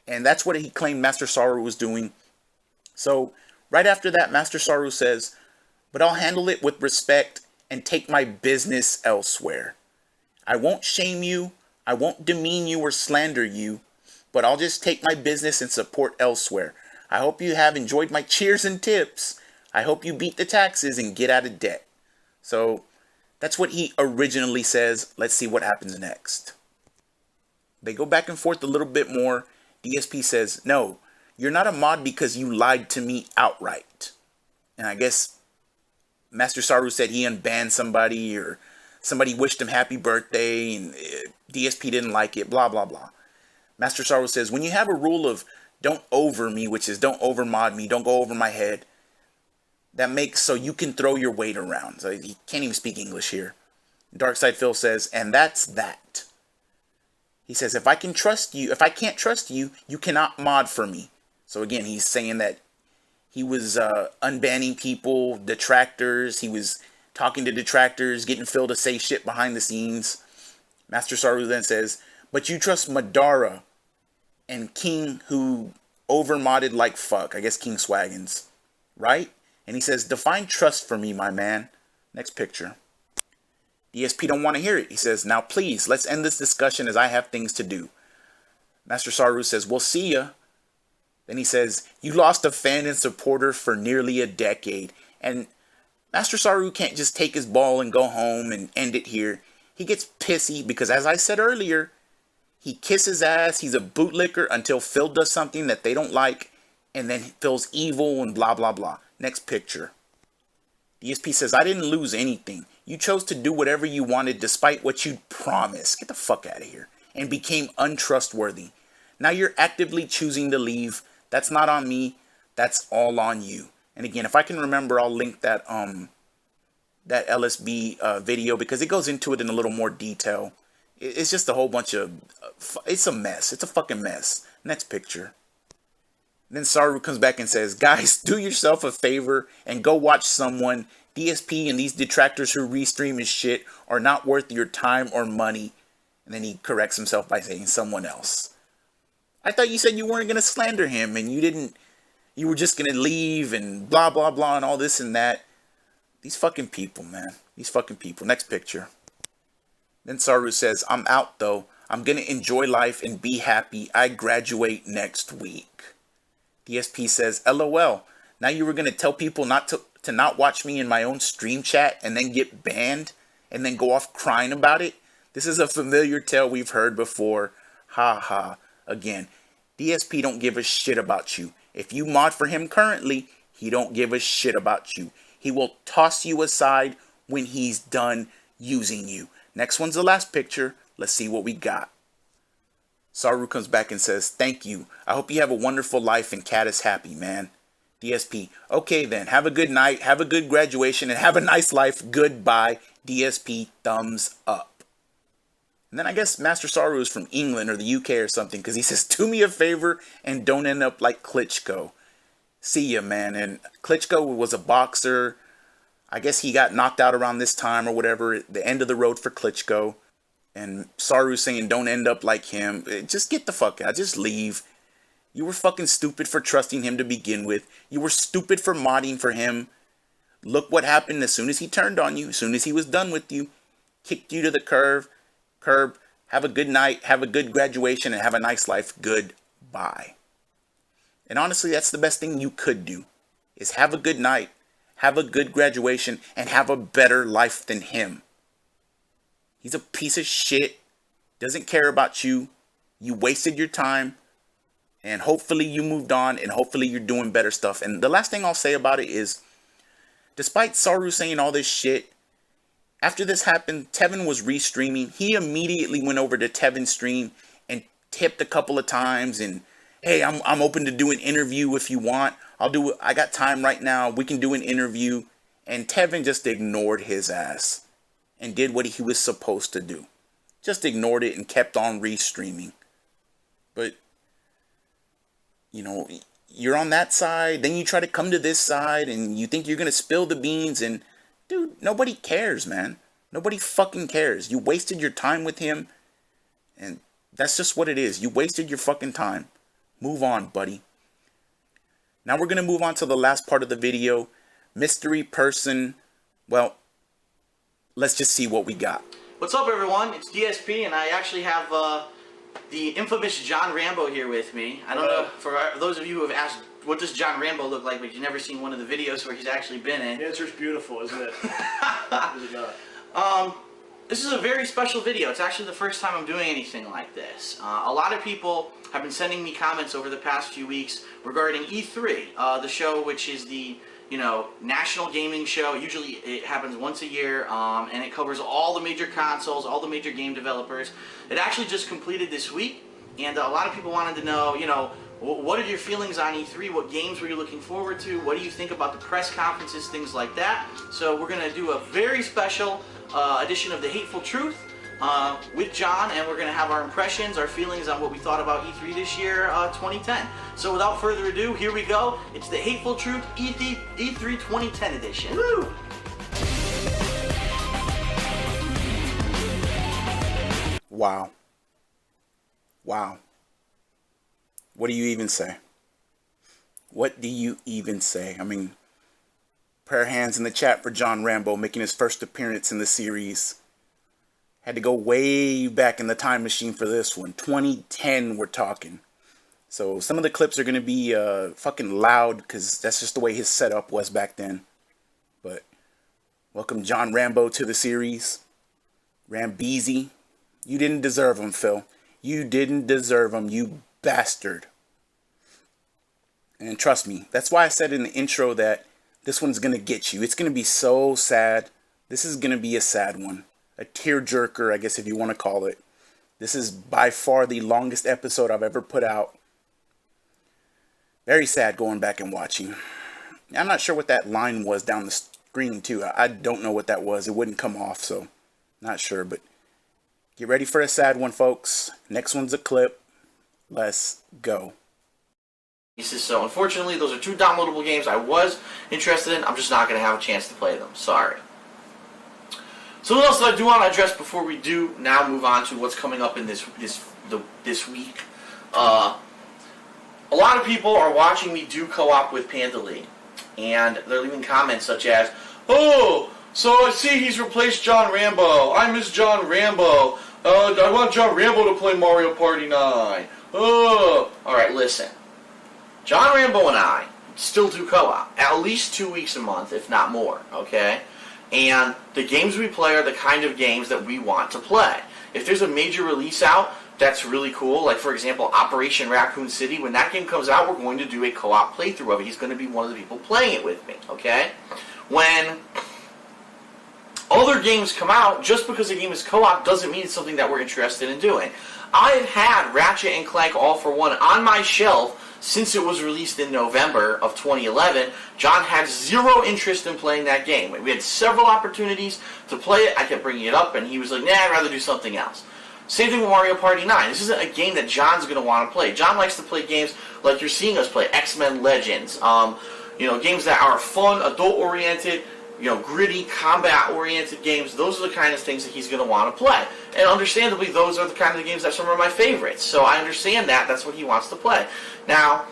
And that's what he claimed Master Saru was doing. So right after that, Master Saru says, but I'll handle it with respect and take my business elsewhere. I won't shame you. I won't demean you or slander you. But I'll just take my business and support elsewhere. I hope you have enjoyed my cheers and tips. I hope you beat the taxes and get out of debt. So that's what he originally says. Let's see what happens next. They go back and forth a little bit more. DSP says, no, you're not a mod because you lied to me outright. And I guess Master Saru said he unbanned somebody, or somebody wished him happy birthday and DSP didn't like it, blah, blah, blah. Master Saru says, when you have a rule of don't over me, which is don't over mod me, don't go over my head, that makes so you can throw your weight around. So he can't even speak English here. Darkside Phil says, and that's that. He says, if I can't trust you, you cannot mod for me. So again, he's saying that he was unbanning people, detractors. He was talking to detractors, getting Phil to say shit behind the scenes. Master Saru then says, but you trust Madara and King, who overmodded like fuck. I guess King Swaggins, right? And he says, define trust for me, my man. Next picture. DSP don't want to hear it. He says, now please, let's end this discussion as I have things to do. Master Saru says, we'll see ya. Then he says, you lost a fan and supporter for nearly a decade. And Master Saru can't just take his ball and go home and end it here. He gets pissy because, as I said earlier, he kisses ass. He's a bootlicker until Phil does something that they don't like. And then Phil's evil and blah, blah, blah. Next picture. DSP says, I didn't lose anything. You chose to do whatever you wanted despite what you'd promised. Get the fuck out of here. And became untrustworthy. Now you're actively choosing to leave. That's not on me. That's all on you. And again, if I can remember, I'll link that that LSB video because it goes into it in a little more detail. It's just a whole bunch of... it's a mess. It's a fucking mess. Next picture. Then Saru comes back and says, guys, do yourself a favor and go watch someone. DSP and these detractors who restream his shit are not worth your time or money. And then he corrects himself by saying someone else. I thought you said you weren't going to slander him and you were just going to leave and blah, blah, blah and all this and that. These fucking people, man. These fucking people. Next picture. Then Saru says, I'm out though. I'm gonna enjoy life and be happy. I graduate next week. DSP says, LOL. Now you were gonna tell people not to not watch me in my own stream chat and then get banned and then go off crying about it? This is a familiar tale we've heard before. Ha ha. Again, DSP don't give a shit about you. If you mod for him currently, he don't give a shit about you. He will toss you aside when he's done using you. Next one's the last picture. Let's see what we got. Saru comes back and says, thank you. I hope you have a wonderful life and Cat is happy, man. DSP, okay then. Have a good night. Have a good graduation and have a nice life. Goodbye. DSP, thumbs up. And then I guess Master Saru is from England or the UK or something, because he says, do me a favor and don't end up like Klitschko. See ya, man. And Klitschko was a boxer. I guess he got knocked out around this time or whatever. The end of the road for Klitschko. And Saru saying, don't end up like him. Just get the fuck out. Just leave. You were fucking stupid for trusting him to begin with. You were stupid for modding for him. Look what happened as soon as he turned on you. As soon as he was done with you. Kicked you to the curb. Have a good night. Have a good graduation. And have a nice life. Goodbye. And honestly, that's the best thing you could do. Is have a good night. Have a good graduation. And have a better life than him. He's a piece of shit. Doesn't care about you. You wasted your time. And hopefully you moved on. And hopefully you're doing better stuff. And the last thing I'll say about it is, despite Saru saying all this shit, after this happened, Tevin was restreaming. He immediately went over to Tevin's stream and tipped a couple of times. And, hey, I'm open to do an interview if you want. I got time right now. We can do an interview. And Tevin just ignored his ass. And did what he was supposed to do. Just ignored it and kept on restreaming. But, you know, you're on that side. Then you try to come to this side. And you think you're going to spill the beans. And, dude, nobody cares, man. Nobody fucking cares. You wasted your time with him. And that's just what it is. You wasted your fucking time. Move on, buddy. Now we're going to move on to the last part of the video. Mystery person. Well, let's just see what we got. What's up, everyone? It's DSP, and I actually have the infamous John Rambo here with me. I don't know, for those of you who have asked, what does John Rambo look like, but you've never seen one of the videos where he's actually been in. The answer's beautiful, isn't it? Is it not? This is a very special video. It's actually the first time I'm doing anything like this. A lot of people have been sending me comments over the past few weeks regarding E3, the show which is the national gaming show. Usually it happens once a year, and it covers all the major consoles, all the major game developers. It actually just completed this week, and a lot of people wanted to know, what are your feelings on E3? What games were you looking forward to? What do you think about the press conferences, things like that? So we're going to do a very special edition of The Hateful Truth with John, and we're going to have our impressions, our feelings on what we thought about E3 this year, 2010. So without further ado, here we go. It's The Hateful Truth E3 2010 edition. Woo! Wow. Wow. What do you even say? What do you even say? I mean, prayer hands in the chat for John Rambo making his first appearance in the series. Had to go way back in the time machine for this one. 2010 we're talking. So some of the clips are going to be fucking loud because that's just the way his setup was back then. But welcome John Rambo to the series. Rambeezy. You didn't deserve him, Phil. You didn't deserve him, you bastard. And trust me, that's why I said in the intro that this one's going to get you. It's going to be so sad. This is going to be a sad one. A tearjerker, I guess if you want to call it. This is by far the longest episode I've ever put out. Very sad going back and watching. I'm not sure what that line was down the screen too. I don't know what that was. It wouldn't come off, so not sure. But get ready for a sad one, folks. Next one's a clip. Let's go. So unfortunately, those are two downloadable games I was interested in. I'm just not going to have a chance to play them. Sorry. So what else do I do want to address before we do now move on to what's coming up in this week? A lot of people are watching me do co-op with Panda League, and they're leaving comments such as, Oh, so I see he's replaced John Rambo. I miss John Rambo. I want John Rambo to play Mario Party 9. Oh. Alright, listen. John Rambo and I still do co-op at least 2 weeks a month, if not more, okay? And the games we play are the kind of games that we want to play. If there's a major release out, that's really cool. Like, for example, Operation Raccoon City. When that game comes out, we're going to do a co-op playthrough of it. He's going to be one of the people playing it with me, okay? When other games come out, just because a game is co-op doesn't mean it's something that we're interested in doing. I've had Ratchet and Clank All for One on my shelf since it was released in November of 2011. John had zero interest in playing that game. We had several opportunities to play it. I kept bringing it up, and he was like, nah, I'd rather do something else. Same thing with Mario Party 9. This isn't a game that John's going to want to play. John likes to play games like you're seeing us play, X-Men Legends. Games that are fun, adult-oriented, gritty, combat-oriented games. Those are the kind of things that he's going to want to play. And understandably, those are the kind of games that some of my favorites. So I understand that. That's what he wants to play. Now,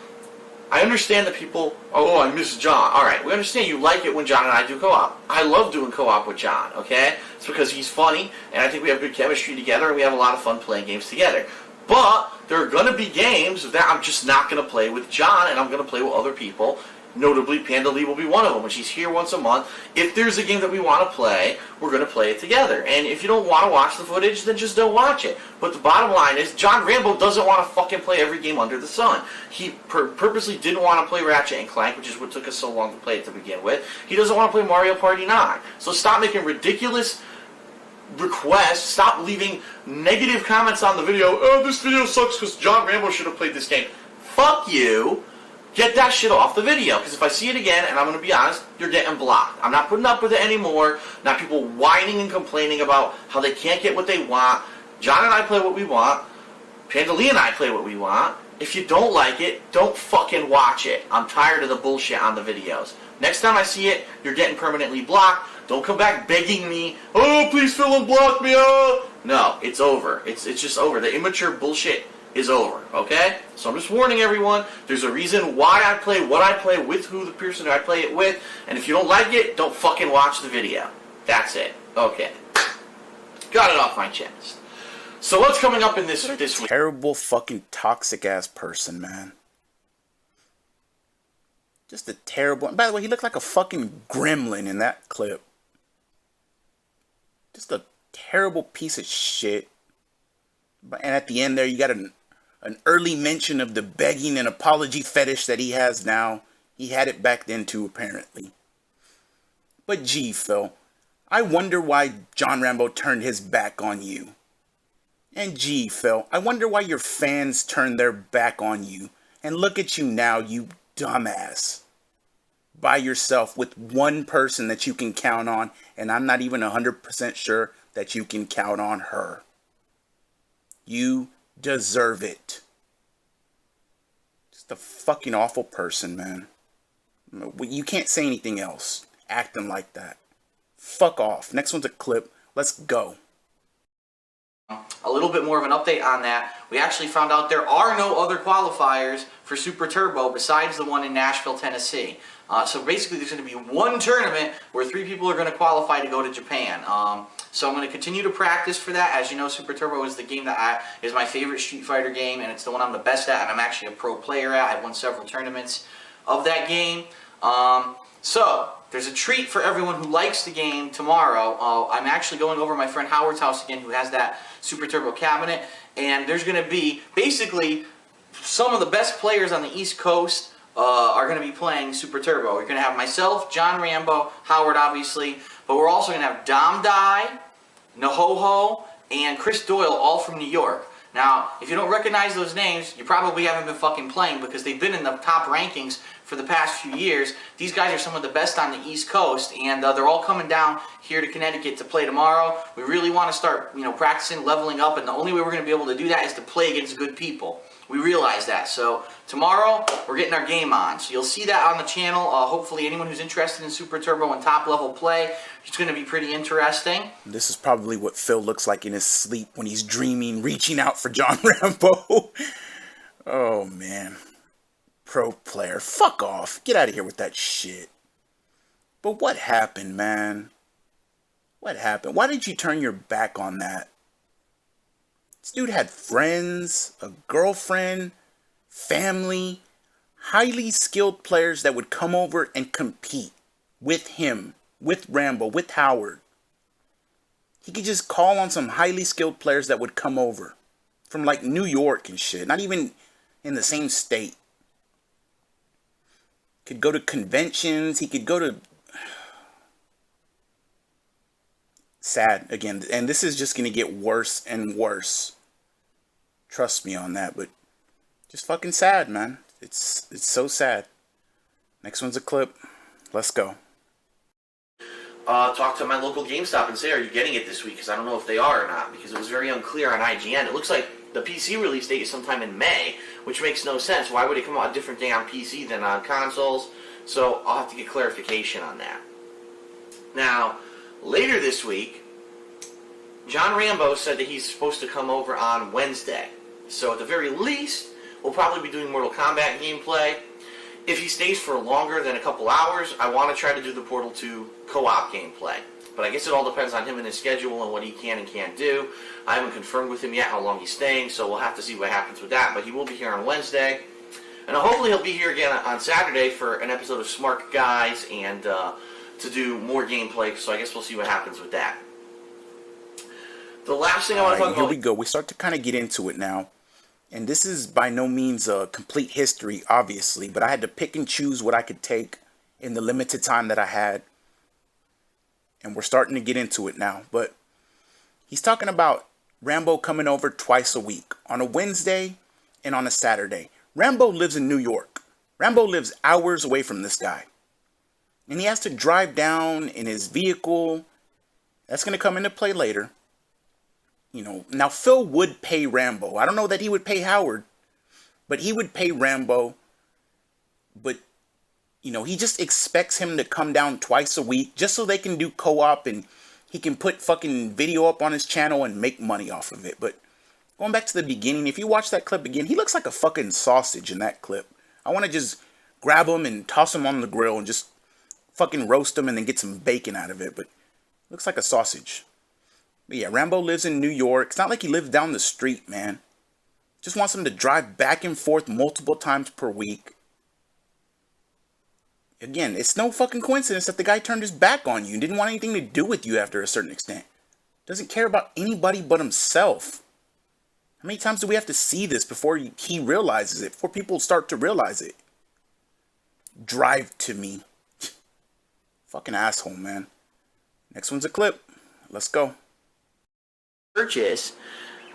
I understand that people, oh, I miss John. Alright, we understand you like it when John and I do co-op. I love doing co-op with John, okay? It's because he's funny, and I think we have good chemistry together, and we have a lot of fun playing games together. But there are going to be games that I'm just not going to play with John, and I'm going to play with other people. Notably, Panda Lee will be one of them, when she's here once a month. If there's a game that we want to play, we're going to play it together. And if you don't want to watch the footage, then just don't watch it. But the bottom line is, John Rambo doesn't want to fucking play every game under the sun. He purposely didn't want to play Ratchet and Clank, which is what took us so long to play it to begin with. He doesn't want to play Mario Party 9. So stop making ridiculous requests. Stop leaving negative comments on the video. Oh, this video sucks because John Rambo should have played this game. Fuck you. Get that shit off the video, because if I see it again, and I'm going to be honest, you're getting blocked. I'm not putting up with it anymore. Not people whining and complaining about how they can't get what they want. John and I play what we want. Panda Lee and I play what we want. If you don't like it, don't fucking watch it. I'm tired of the bullshit on the videos. Next time I see it, you're getting permanently blocked. Don't come back begging me, oh, please Phil unblock me, oh. No, it's over. It's just over. The immature bullshit is over, okay? So I'm just warning everyone, there's a reason why I play what I play with who the person I play it with, and if you don't like it, don't fucking watch the video. That's it. Okay. Got it off my chest. So what's coming up in this week? Terrible fucking toxic ass person, man. Just a terrible... And by the way, he looked like a fucking gremlin in that clip. Just a terrible piece of shit. And at the end there, you got an early mention of the begging and apology fetish that he has now. He had it back then too, apparently. But gee, Phil, I wonder why John Rambo turned his back on you. And gee, Phil, I wonder why your fans turned their back on you. And look at you now, you dumbass. By yourself with one person that you can count on, and I'm not even 100% sure that you can count on her. You deserve it. Just a fucking awful person, man. You can't say anything else. Acting like that. Fuck off. Next one's a clip. Let's go. A little bit more of an update on that. We actually found out there are no other qualifiers for Super Turbo besides the one in Nashville, Tennessee. So basically there's going to be one tournament where 3 people are going to qualify to go to Japan. So I'm going to continue to practice for that. As you know, Super Turbo is the game that is my favorite Street Fighter game, and it's the one I'm the best at, and I'm actually a pro player at. I've won several tournaments of that game. So there's a treat for everyone who likes the game tomorrow. I'm actually going over to my friend Howard's house again, who has that Super Turbo cabinet, and there's going to be basically some of the best players on the East Coast are going to be playing Super Turbo. We're going to have myself, John Rambo, Howard obviously, but we're also going to have Dom Dai, Nahoho, and Chris Doyle, all from New York. Now, if you don't recognize those names, you probably haven't been fucking playing, because they've been in the top rankings for the past few years. These guys are some of the best on the East Coast, and they're all coming down here to Connecticut to play tomorrow. We really want to start, practicing, leveling up, and the only way we're going to be able to do that is to play against good people. We realize that. So tomorrow, we're getting our game on. So you'll see that on the channel. Hopefully anyone who's interested in Super Turbo and top level play, it's going to be pretty interesting. This is probably what Phil looks like in his sleep when he's dreaming, reaching out for John Rambo. Oh, man. Pro player. Fuck off. Get out of here with that shit. But what happened, man? What happened? Why did you turn your back on that? This dude had friends, a girlfriend, family, highly skilled players that would come over and compete with him, with Rambo, with Howard. He could just call on some highly skilled players that would come over from like New York and shit, not even in the same state. Could go to conventions, he could go to... Sad, again, and this is just going to get worse and worse. Trust me on that, but just fucking sad, man. It's so sad. Next one's a clip. Let's go. Talk to my local GameStop and say, are you getting it this week? Because I don't know if they are or not, because it was very unclear on IGN. It looks like the PC release date is sometime in May, which makes no sense. Why would it come out a different day on PC than on consoles? So I'll have to get clarification on that. Now, later this week, John Rambo said that he's supposed to come over on Wednesday. So at the very least, we'll probably be doing Mortal Kombat gameplay. If he stays for longer than a couple hours, I want to try to do the Portal 2 co-op gameplay. But I guess it all depends on him and his schedule and what he can and can't do. I haven't confirmed with him yet how long he's staying, so we'll have to see what happens with that. But he will be here on Wednesday. And hopefully he'll be here again on Saturday for an episode of Smart Guys and to do more gameplay. So I guess we'll see what happens with that. The last thing I want to talk about... Here we go. We start to kind of get into it now. And this is by no means a complete history, obviously, but I had to pick and choose what I could take in the limited time that I had. And we're starting to get into it now. But he's talking about Rambo coming over twice a week, on a Wednesday and on a Saturday. Rambo lives in New York. Rambo lives hours away from this guy. And he has to drive down in his vehicle. That's going to come into play later. You know, now Phil would pay Rambo. I don't know that he would pay Howard, but he would pay Rambo. But, you know, he just expects him to come down twice a week just so they can do co-op and he can put fucking video up on his channel and make money off of it. But going back to the beginning, if you watch that clip again, he looks like a fucking sausage in that clip. I want to just grab him and toss him on the grill and just fucking roast him and then get some bacon out of it. But looks like a sausage. But yeah, Rambo lives in New York. It's not like he lives down the street, man. Just wants him to drive back and forth multiple times per week. Again, it's no fucking coincidence that the guy turned his back on you and didn't want anything to do with you after a certain extent. Doesn't care about anybody but himself. How many times do we have to see this before he realizes it? Before people start to realize it? Drive to me. Fucking asshole, man. Next one's a clip. Let's go. Purchase,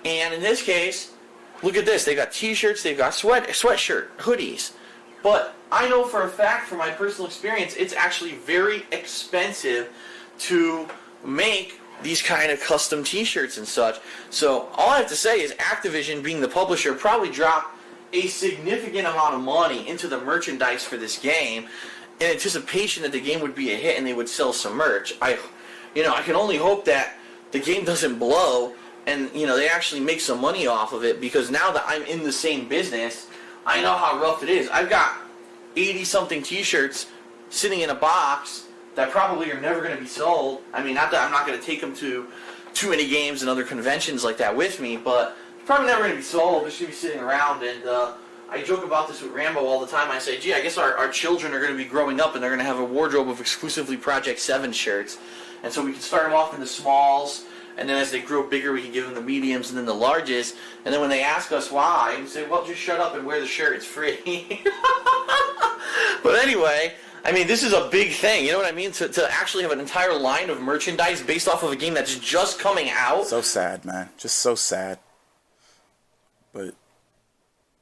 and in this case, look at this. They got t-shirts, they've got sweatshirt, hoodies. But I know for a fact, from my personal experience, it's actually very expensive to make these kind of custom t-shirts and such. So all I have to say is Activision, being the publisher, probably dropped a significant amount of money into the merchandise for this game in anticipation that the game would be a hit and they would sell some merch. I can only hope that the game doesn't blow and, they actually make some money off of it, because now that I'm in the same business, I know how rough it is. I've got 80-something t-shirts sitting in a box that probably are never going to be sold. I mean, not that I'm not going to take them to too many games and other conventions like that with me, but it's probably never going to be sold. They're just going to be sitting around, and I joke about this with Rambo all the time. I say, gee, I guess our children are going to be growing up and they're going to have a wardrobe of exclusively Project 7 shirts. And so we can start them off in the smalls, and then as they grow bigger, we can give them the mediums and then the larges. And then when they ask us why, we say, well, just shut up and wear the shirt. It's free. But anyway, I mean, this is a big thing. You know what I mean? To actually have an entire line of merchandise based off of a game that's just coming out. So sad, man. Just so sad. But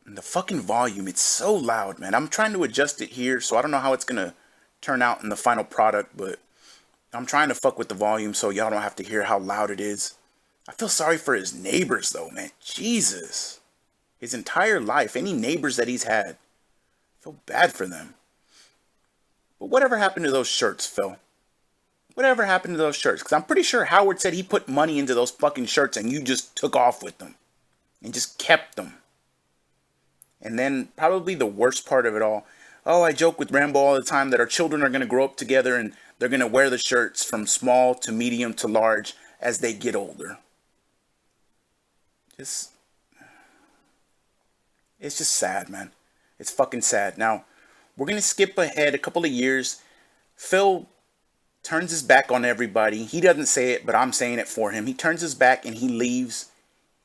the fucking volume, it's so loud, man. I'm trying to adjust it here, so I don't know how it's going to turn out in the final product, but I'm trying to fuck with the volume so y'all don't have to hear how loud it is. I feel sorry for his neighbors, though, man. Jesus. His entire life, any neighbors that he's had, I feel bad for them. But whatever happened to those shirts, Phil? Whatever happened to those shirts? Because I'm pretty sure Howard said he put money into those fucking shirts and you just took off with them. And just kept them. And then probably the worst part of it all. Oh, I joke with Rambo all the time that our children are going to grow up together and they're going to wear the shirts from small to medium to large as they get older. It's just sad, man. It's fucking sad. Now, we're going to skip ahead a couple of years. Phil turns his back on everybody. He doesn't say it, but I'm saying it for him. He turns his back and he leaves.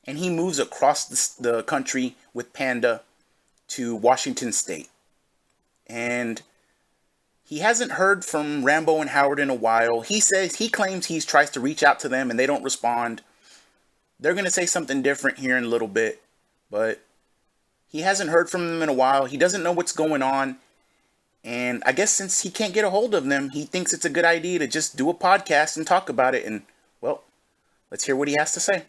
And he moves across the country with Panda to Washington State. And he hasn't heard from Rambo and Howard in a while. He claims he tries to reach out to them and they don't respond. They're going to say something different here in a little bit. But he hasn't heard from them in a while. He doesn't know what's going on. And I guess since he can't get a hold of them, he thinks it's a good idea to just do a podcast and talk about it. And, well, let's hear what he has to say.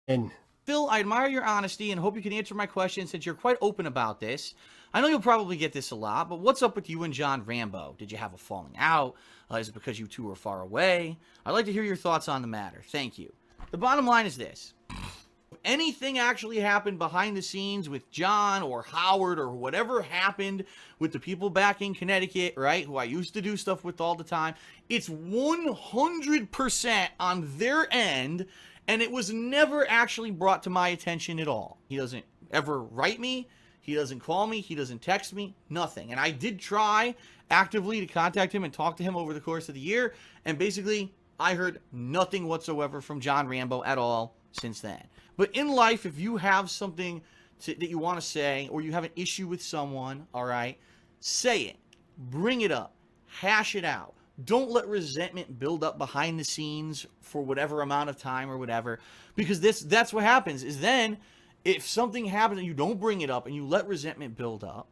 And Phil, I admire your honesty and hope you can answer my question since you're quite open about this. I know you'll probably get this a lot, but what's up with you and John Rambo? Did you have a falling out? Is it because you two were far away? I'd like to hear your thoughts on the matter. Thank you. The bottom line is this. If anything actually happened behind the scenes with John or Howard or whatever happened with the people back in Connecticut, right, who I used to do stuff with all the time, it's 100% on their end, and it was never actually brought to my attention at all. He doesn't ever write me. He doesn't call me. He doesn't text me. Nothing. And I did try actively to contact him and talk to him over the course of the year. And basically, I heard nothing whatsoever from John Rambo at all since then. But in life, if you have something that you want to say or you have an issue with someone, all right, say it. Bring it up. Hash it out. Don't let resentment build up behind the scenes for whatever amount of time or whatever. Because that's what happens is then if something happens and you don't bring it up and you let resentment build up,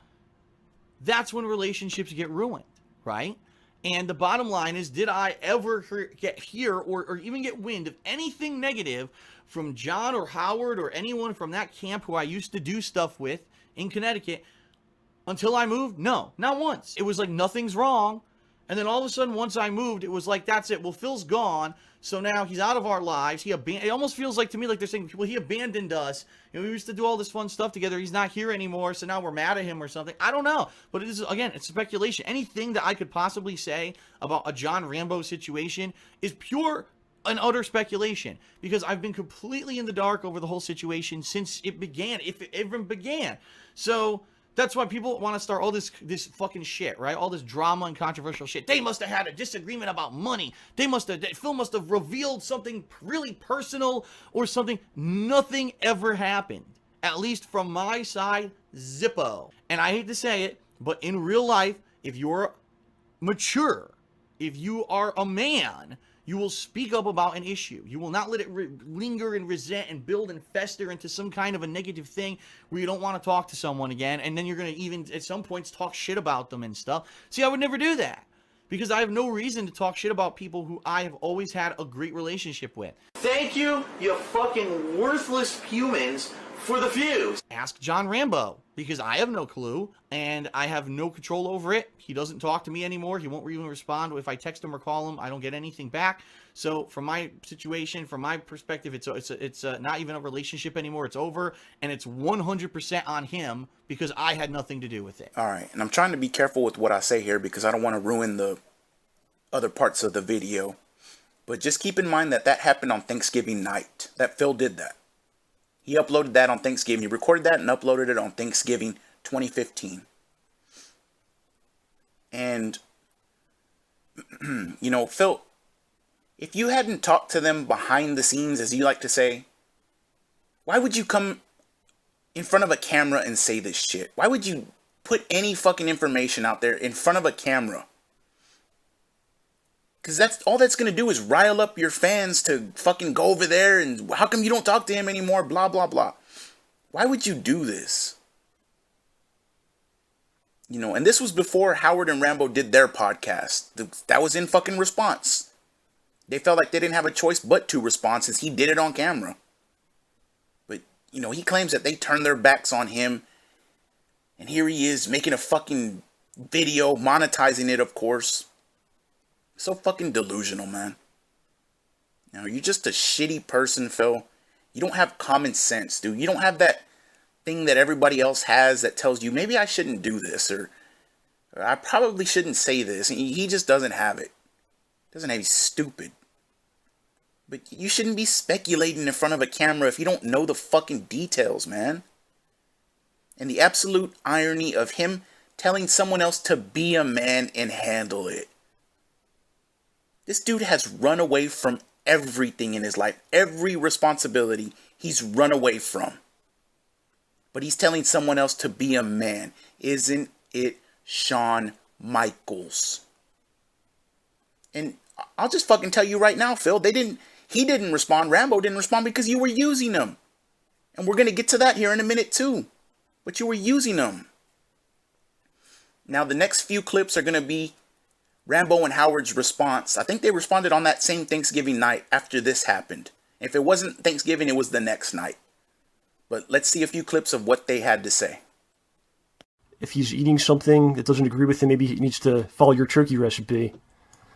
that's when relationships get ruined, right? And the bottom line is, did I ever hear or even get wind of anything negative from John or Howard or anyone from that camp who I used to do stuff with in Connecticut until I moved? No, not once. It was like nothing's wrong. And then all of a sudden, once I moved, it was like, that's it. Well, Phil's gone. So now he's out of our lives. It almost feels like to me like they're saying, well, he abandoned us. You know, we used to do all this fun stuff together. He's not here anymore. So now we're mad at him or something. I don't know. But it is, again, it's speculation. Anything that I could possibly say about a John Rambo situation is pure and utter speculation. Because I've been completely in the dark over the whole situation since it began, if it even began. So that's why people want to start all this fucking shit, right? All this drama and controversial shit. They must have had a disagreement about money. Phil must have revealed something really personal or something. Nothing ever happened. At least from my side, zippo. And I hate to say it, but in real life, if you're mature, if you are a man, you will speak up about an issue. You will not let it linger and resent and build and fester into some kind of a negative thing where you don't want to talk to someone again. And then you're going to even at some points talk shit about them and stuff. See, I would never do that because I have no reason to talk shit about people who I have always had a great relationship with. Thank you, you fucking worthless humans, for the views. Ask John Rambo, because I have no clue, and I have no control over it. He doesn't talk to me anymore. He won't even respond. If I text him or call him, I don't get anything back. So from my situation, from my perspective, it's not even a relationship anymore. It's over, and it's 100% on him because I had nothing to do with it. All right, and I'm trying to be careful with what I say here because I don't want to ruin the other parts of the video. But just keep in mind that happened on Thanksgiving night, that Phil did that. He uploaded that on Thanksgiving. He recorded that and uploaded it on Thanksgiving 2015. And, you know, Phil, if you hadn't talked to them behind the scenes, as you like to say, why would you come in front of a camera and say this shit? Why would you put any fucking information out there in front of a camera? Because that's all that's going to do is rile up your fans to fucking go over there and how come you don't talk to him anymore, blah, blah, blah. Why would you do this? You know, and this was before Howard and Rambo did their podcast. That was in fucking response. They felt like they didn't have a choice but to respond since he did it on camera. But, you know, he claims that they turned their backs on him. And here he is making a fucking video, monetizing it, of course. So fucking delusional, man. You know, you're just a shitty person, Phil. You don't have common sense, dude. You don't have that thing that everybody else has that tells you, maybe I shouldn't do this, or I probably shouldn't say this. He just doesn't have it. Doesn't have. He's stupid. But you shouldn't be speculating in front of a camera if you don't know the fucking details, man. And the absolute irony of him telling someone else to be a man and handle it. This dude has run away from everything in his life. Every responsibility he's run away from. But he's telling someone else to be a man. Isn't it Shawn Michaels? And I'll just fucking tell you right now, Phil. He didn't respond. Rambo didn't respond because you were using him. And we're going to get to that here in a minute too. But you were using him. Now the next few clips are going to be Rambo and Howard's response. I think they responded on that same Thanksgiving night after this happened. If it wasn't Thanksgiving, it was the next night. But let's see a few clips of what they had to say. If he's eating something that doesn't agree with him, maybe he needs to follow your turkey recipe.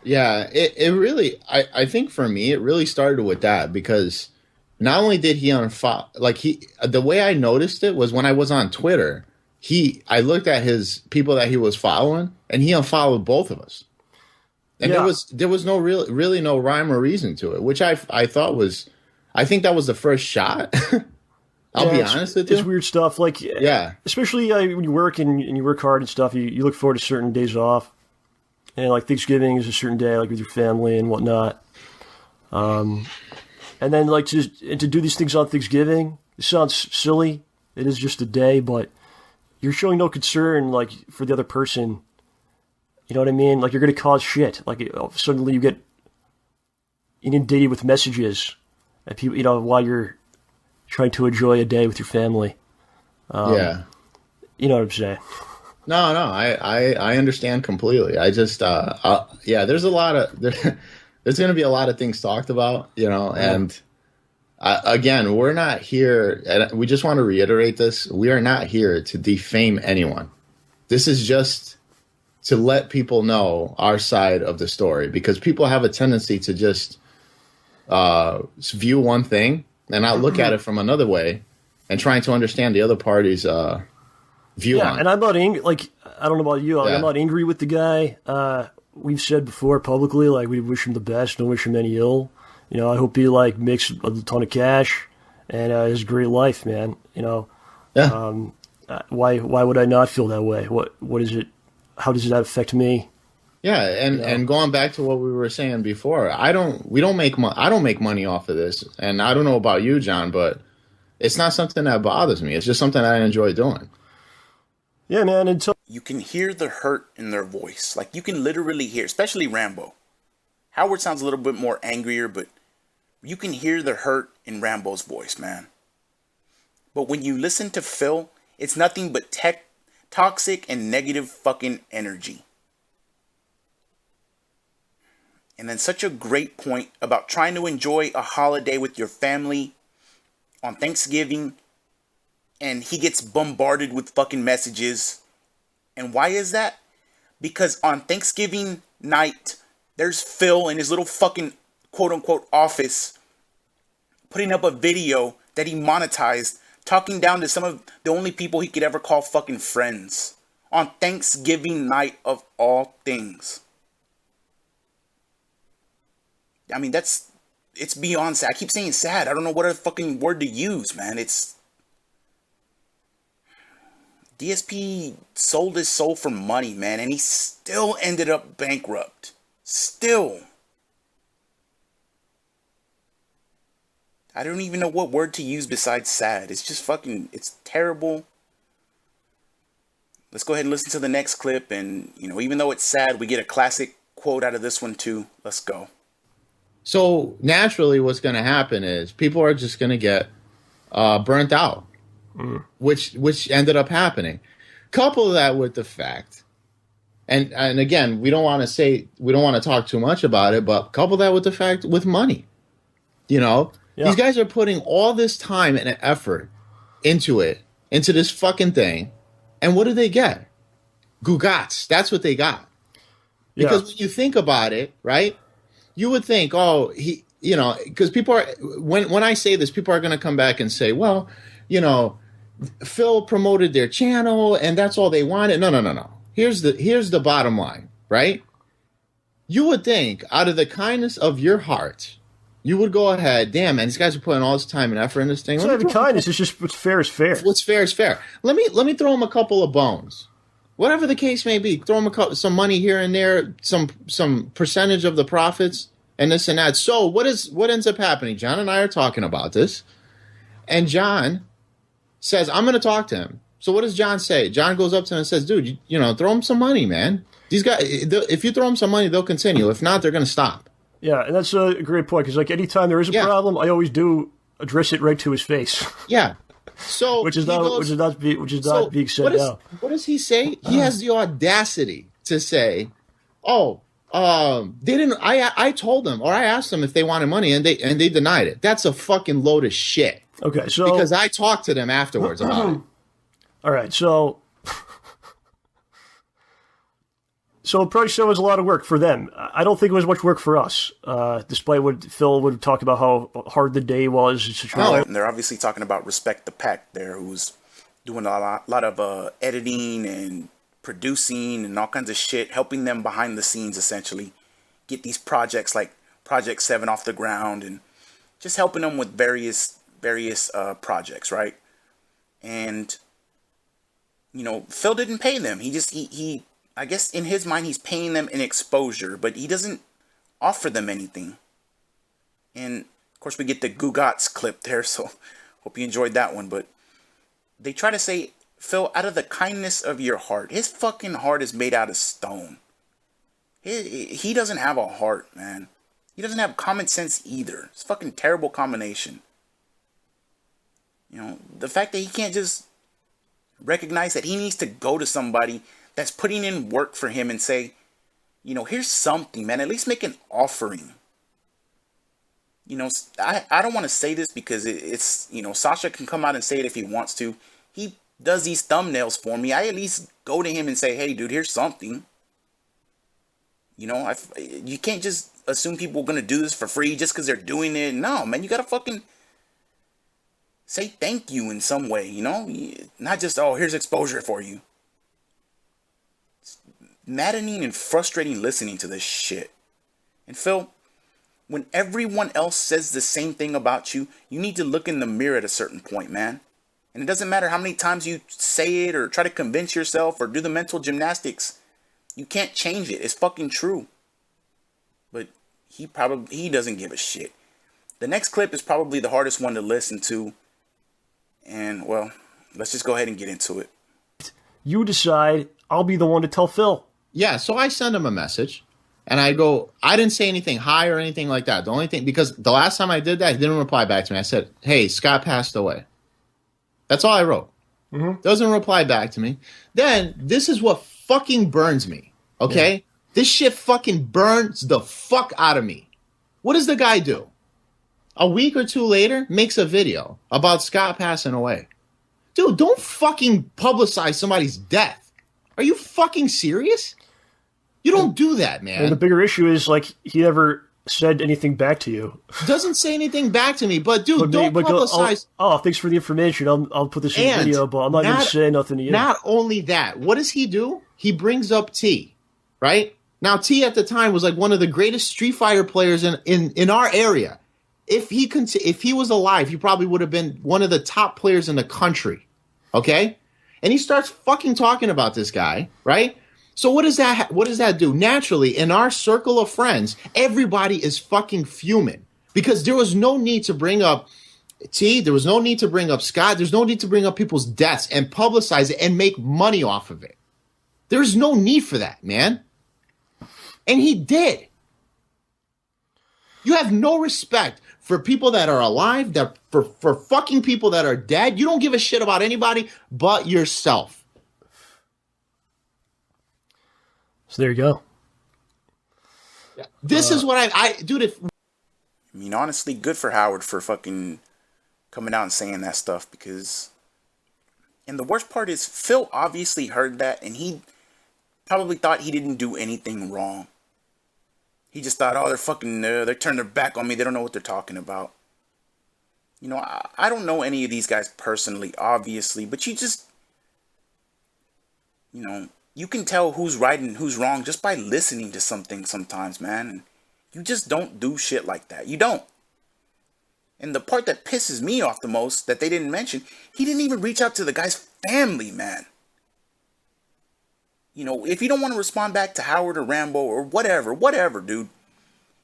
Yeah, it really, I think for me, it really started with that, because not only did he unfollow, the way I noticed it was when I was on Twitter, I looked at his people that he was following, and he unfollowed both of us. And there was no really no rhyme or reason to it, which I thought was, I think that was the first shot. I'll be honest with you. It's weird stuff. Especially when you work and you work hard and stuff, you look forward to certain days off. And like Thanksgiving is a certain day, like with your family and whatnot. And then to do these things on Thanksgiving, it sounds silly. It is just a day, but you're showing no concern for the other person. You know what I mean? You're going to cause shit. Suddenly you get inundated with messages and people, while you're trying to enjoy a day with your family. Yeah. You know what I'm saying? No, I understand completely. I just, there's a lot of, there's going to be a lot of things talked about, and again, we're not here, and we just want to reiterate this. We are not here to defame anyone. This is just to let people know our side of the story, because people have a tendency to just view one thing and not look at it from another way and trying to understand the other party's view on it. And I'm not angry. I don't know about you. I'm not angry with the guy. We've said before publicly, we wish him the best. Don't wish him any ill. I hope he makes a ton of cash and has a great life, man. Yeah. Why would I not feel that way? What is it? How does that affect me? Yeah, and going back to what we were saying before, I don't make money off of this, and I don't know about you, John, but it's not something that bothers me. It's just something I enjoy doing. Yeah, man. You can hear the hurt in their voice. You can literally hear, especially Rambo. Howard sounds a little bit more angrier, but you can hear the hurt in Rambo's voice, man. But when you listen to Phil, it's nothing but toxic and negative fucking energy. And then such a great point about trying to enjoy a holiday with your family on Thanksgiving, and he gets bombarded with fucking messages. And why is that? Because on Thanksgiving night, there's Phil in his little fucking quote-unquote office putting up a video that he monetized, talking down to some of the only people he could ever call fucking friends on Thanksgiving night of all things. I mean, it's beyond sad. I keep saying sad. I don't know what other fucking word to use, man. DSP sold his soul for money, man, and he still ended up bankrupt. Still. I don't even know what word to use besides sad. It's just it's terrible. Let's go ahead and listen to the next clip, and, even though it's sad, we get a classic quote out of this one too. Let's go. So naturally what's going to happen is people are just going to get burnt out, which ended up happening. Couple that with the fact, and again, we don't want to talk too much about it, but couple that with the fact with money. These guys are putting all this time and effort into this fucking thing, and what do they get? Gugats. That's what they got. Because when you think about it, right? You would think, because people are, when I say this, people are going to come back and say, well, Phil promoted their channel and that's all they wanted. No. here's the bottom line, right? You would think, out of the kindness of your heart, you would go ahead. Damn, man, these guys are putting all this time and effort in this thing. It's not even kindness. It's just what's fair is fair. What's fair is fair. Let me throw them a couple of bones. Whatever the case may be, throw them some money here and there, some percentage of the profits, and this and that. So what ends up happening? John and I are talking about this, and John says, "I'm going to talk to him." So what does John say? John goes up to him and says, "Dude, you know, throw him some money, man. These guys, if you throw them some money, they'll continue. If not, they're going to stop." Yeah, and that's a great point, because like anytime there is a problem, I always do address it right to his face. Yeah. So which is not being said now. What does he say? He has the audacity to say, "Oh, they didn't. I told them, or I asked them if they wanted money, and they denied it." That's a fucking load of shit. Okay, so because I talked to them afterwards about it. All right, so it probably still was a lot of work for them. I don't think it was much work for us, despite what Phil would talk about how hard the day was. And they're obviously talking about Respect the Pack there, who's doing a lot of editing and producing and all kinds of shit, helping them behind the scenes, essentially, get these projects like Project 7 off the ground, and just helping them with various projects, right? And, you know, Phil didn't pay them. He I guess in his mind, he's paying them an exposure, but he doesn't offer them anything. And of course, we get the Gugats clip there, so hope you enjoyed that one. But they try to say, Phil, out of the kindness of your heart, his fucking heart is made out of stone. He doesn't have a heart, man. He doesn't have common sense either. It's a fucking terrible combination. You know, the fact that he can't just recognize that he needs to go to somebody that's putting in work for him and say, you know, here's something, man. At least make an offering. You know, I don't want to say this because it's, you know, Sasha can come out and say it if he wants to. He does these thumbnails for me. I at least go to him and say, hey, dude, here's something. You know, you can't just assume people are going to do this for free just because they're doing it. No, man, you got to fucking say thank you in some way, you know? Not just, oh, here's exposure for you. Maddening and frustrating listening to this shit. And Phil, when everyone else says the same thing about you, you need to look in the mirror at a certain point, man. And it doesn't matter how many times you say it or try to convince yourself or do the mental gymnastics. You can't change it. It's fucking true. But he doesn't give a shit. The next clip is probably the hardest one to listen to. And, well, let's just go ahead and get into it. You decide. I'll be the one to tell Phil. Yeah, so I send him a message, and I go, I didn't say anything hi or anything like that. The only thing, because the last time I did that, he didn't reply back to me. I said, hey, Scott passed away. That's all I wrote. Mm-hmm. Doesn't reply back to me. Then, this is what fucking burns me, okay? Yeah. This shit fucking burns the fuck out of me. What does the guy do? A week or two later, makes a video about Scott passing away. Dude, don't fucking publicize somebody's death. Are you fucking serious? You don't do that, man. And the bigger issue is, like, he never said anything back to you. Doesn't say anything back to me, but dude, don't publicize. Oh, thanks for the information. I'll put this in the video, but I'm not going to say nothing to you. Not only that, what does he do? He brings up T, right? Now, T at the time was like one of the greatest Street Fighter players in our area. If he was alive, he probably would have been one of the top players in the country. Okay? And he starts fucking talking about this guy, right? So what does that do? Naturally, in our circle of friends, everybody is fucking fuming because there was no need to bring up T, there was no need to bring up Scott, there's no need to bring up people's deaths and publicize it and make money off of it. There's no need for that, man. And he did. You have no respect for people that are alive, that for fucking people that are dead. You don't give a shit about anybody but yourself. So there you go. This is what dude. I mean, honestly, good for Howard for fucking coming out and saying that stuff because, and the worst part is Phil obviously heard that and he probably thought he didn't do anything wrong. He just thought, oh, they're turning their back on me. They don't know what they're talking about. You know, I don't know any of these guys personally, obviously, but you just, you know, You can tell who's right and who's wrong just by listening to something sometimes, man. And you just don't do shit like that. You don't. And the part that pisses me off the most that they didn't mention, he didn't even reach out to the guy's family, man. You know, if you don't want to respond back to Howard or Rambo or whatever, dude.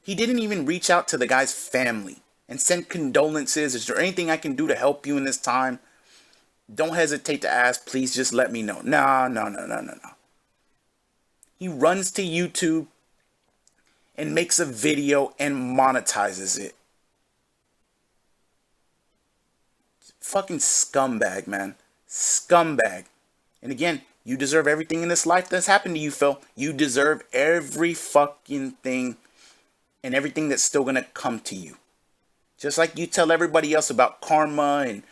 He didn't even reach out to the guy's family and send condolences. Is there anything I can do to help you in this time? Don't hesitate to ask. Please just let me know. No. He runs to YouTube and makes a video and monetizes it. Fucking scumbag, man. Scumbag. And again, you deserve everything in this life that's happened to you, Phil. You deserve every fucking thing and everything that's still gonna come to you. Just like you tell everybody else about karma and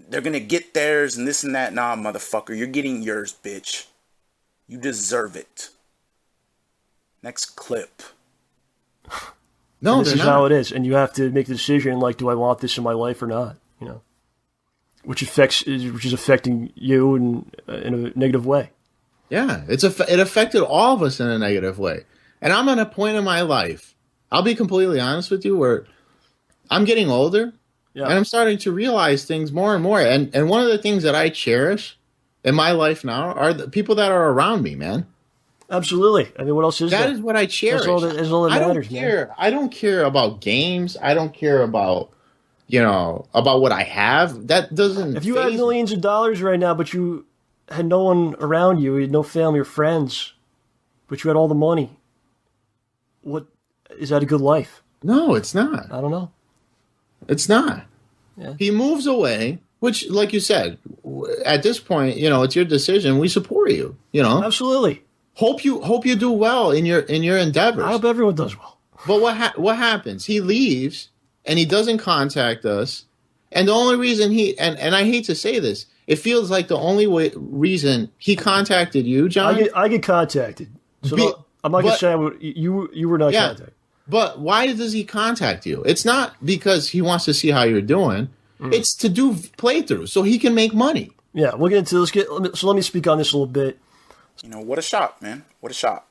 they're gonna get theirs and this and that. Nah, motherfucker, you're getting yours, bitch. You deserve it. Next clip. No, this is how it is, and you have to make the decision. Like, do I want this in my life or not? You know, which is affecting you in a negative way. Yeah, it affected all of us in a negative way. And I'm at a point in my life, I'll be completely honest with you, where I'm getting older, and I'm starting to realize things more and more. And one of the things that I cherish in my life now are the people that are around me, man. Absolutely. I mean, what else is that? That is what I cherish. That's all that matters, man. I don't care about games. I don't care about, about what I have. That doesn't. If you had millions of dollars right now, but you had no one around you, you had no family or friends, but you had all the money, what is that a good life? No, it's not. I don't know. It's not. Yeah. He moves away, which, like you said, at this point, it's your decision. We support you. Absolutely. Hope you do well in your endeavors. I hope everyone does well. But what happens? He leaves and he doesn't contact us. And the only reason and I hate to say this, it feels like the only reason he contacted you, John. I get contacted. So I'm not gonna say you were not contacted. But why does he contact you? It's not because he wants to see how you're doing. It's to do playthroughs so he can make money. Yeah, we'll get into this. So let me speak on this a little bit. What a shot, man. What a shot.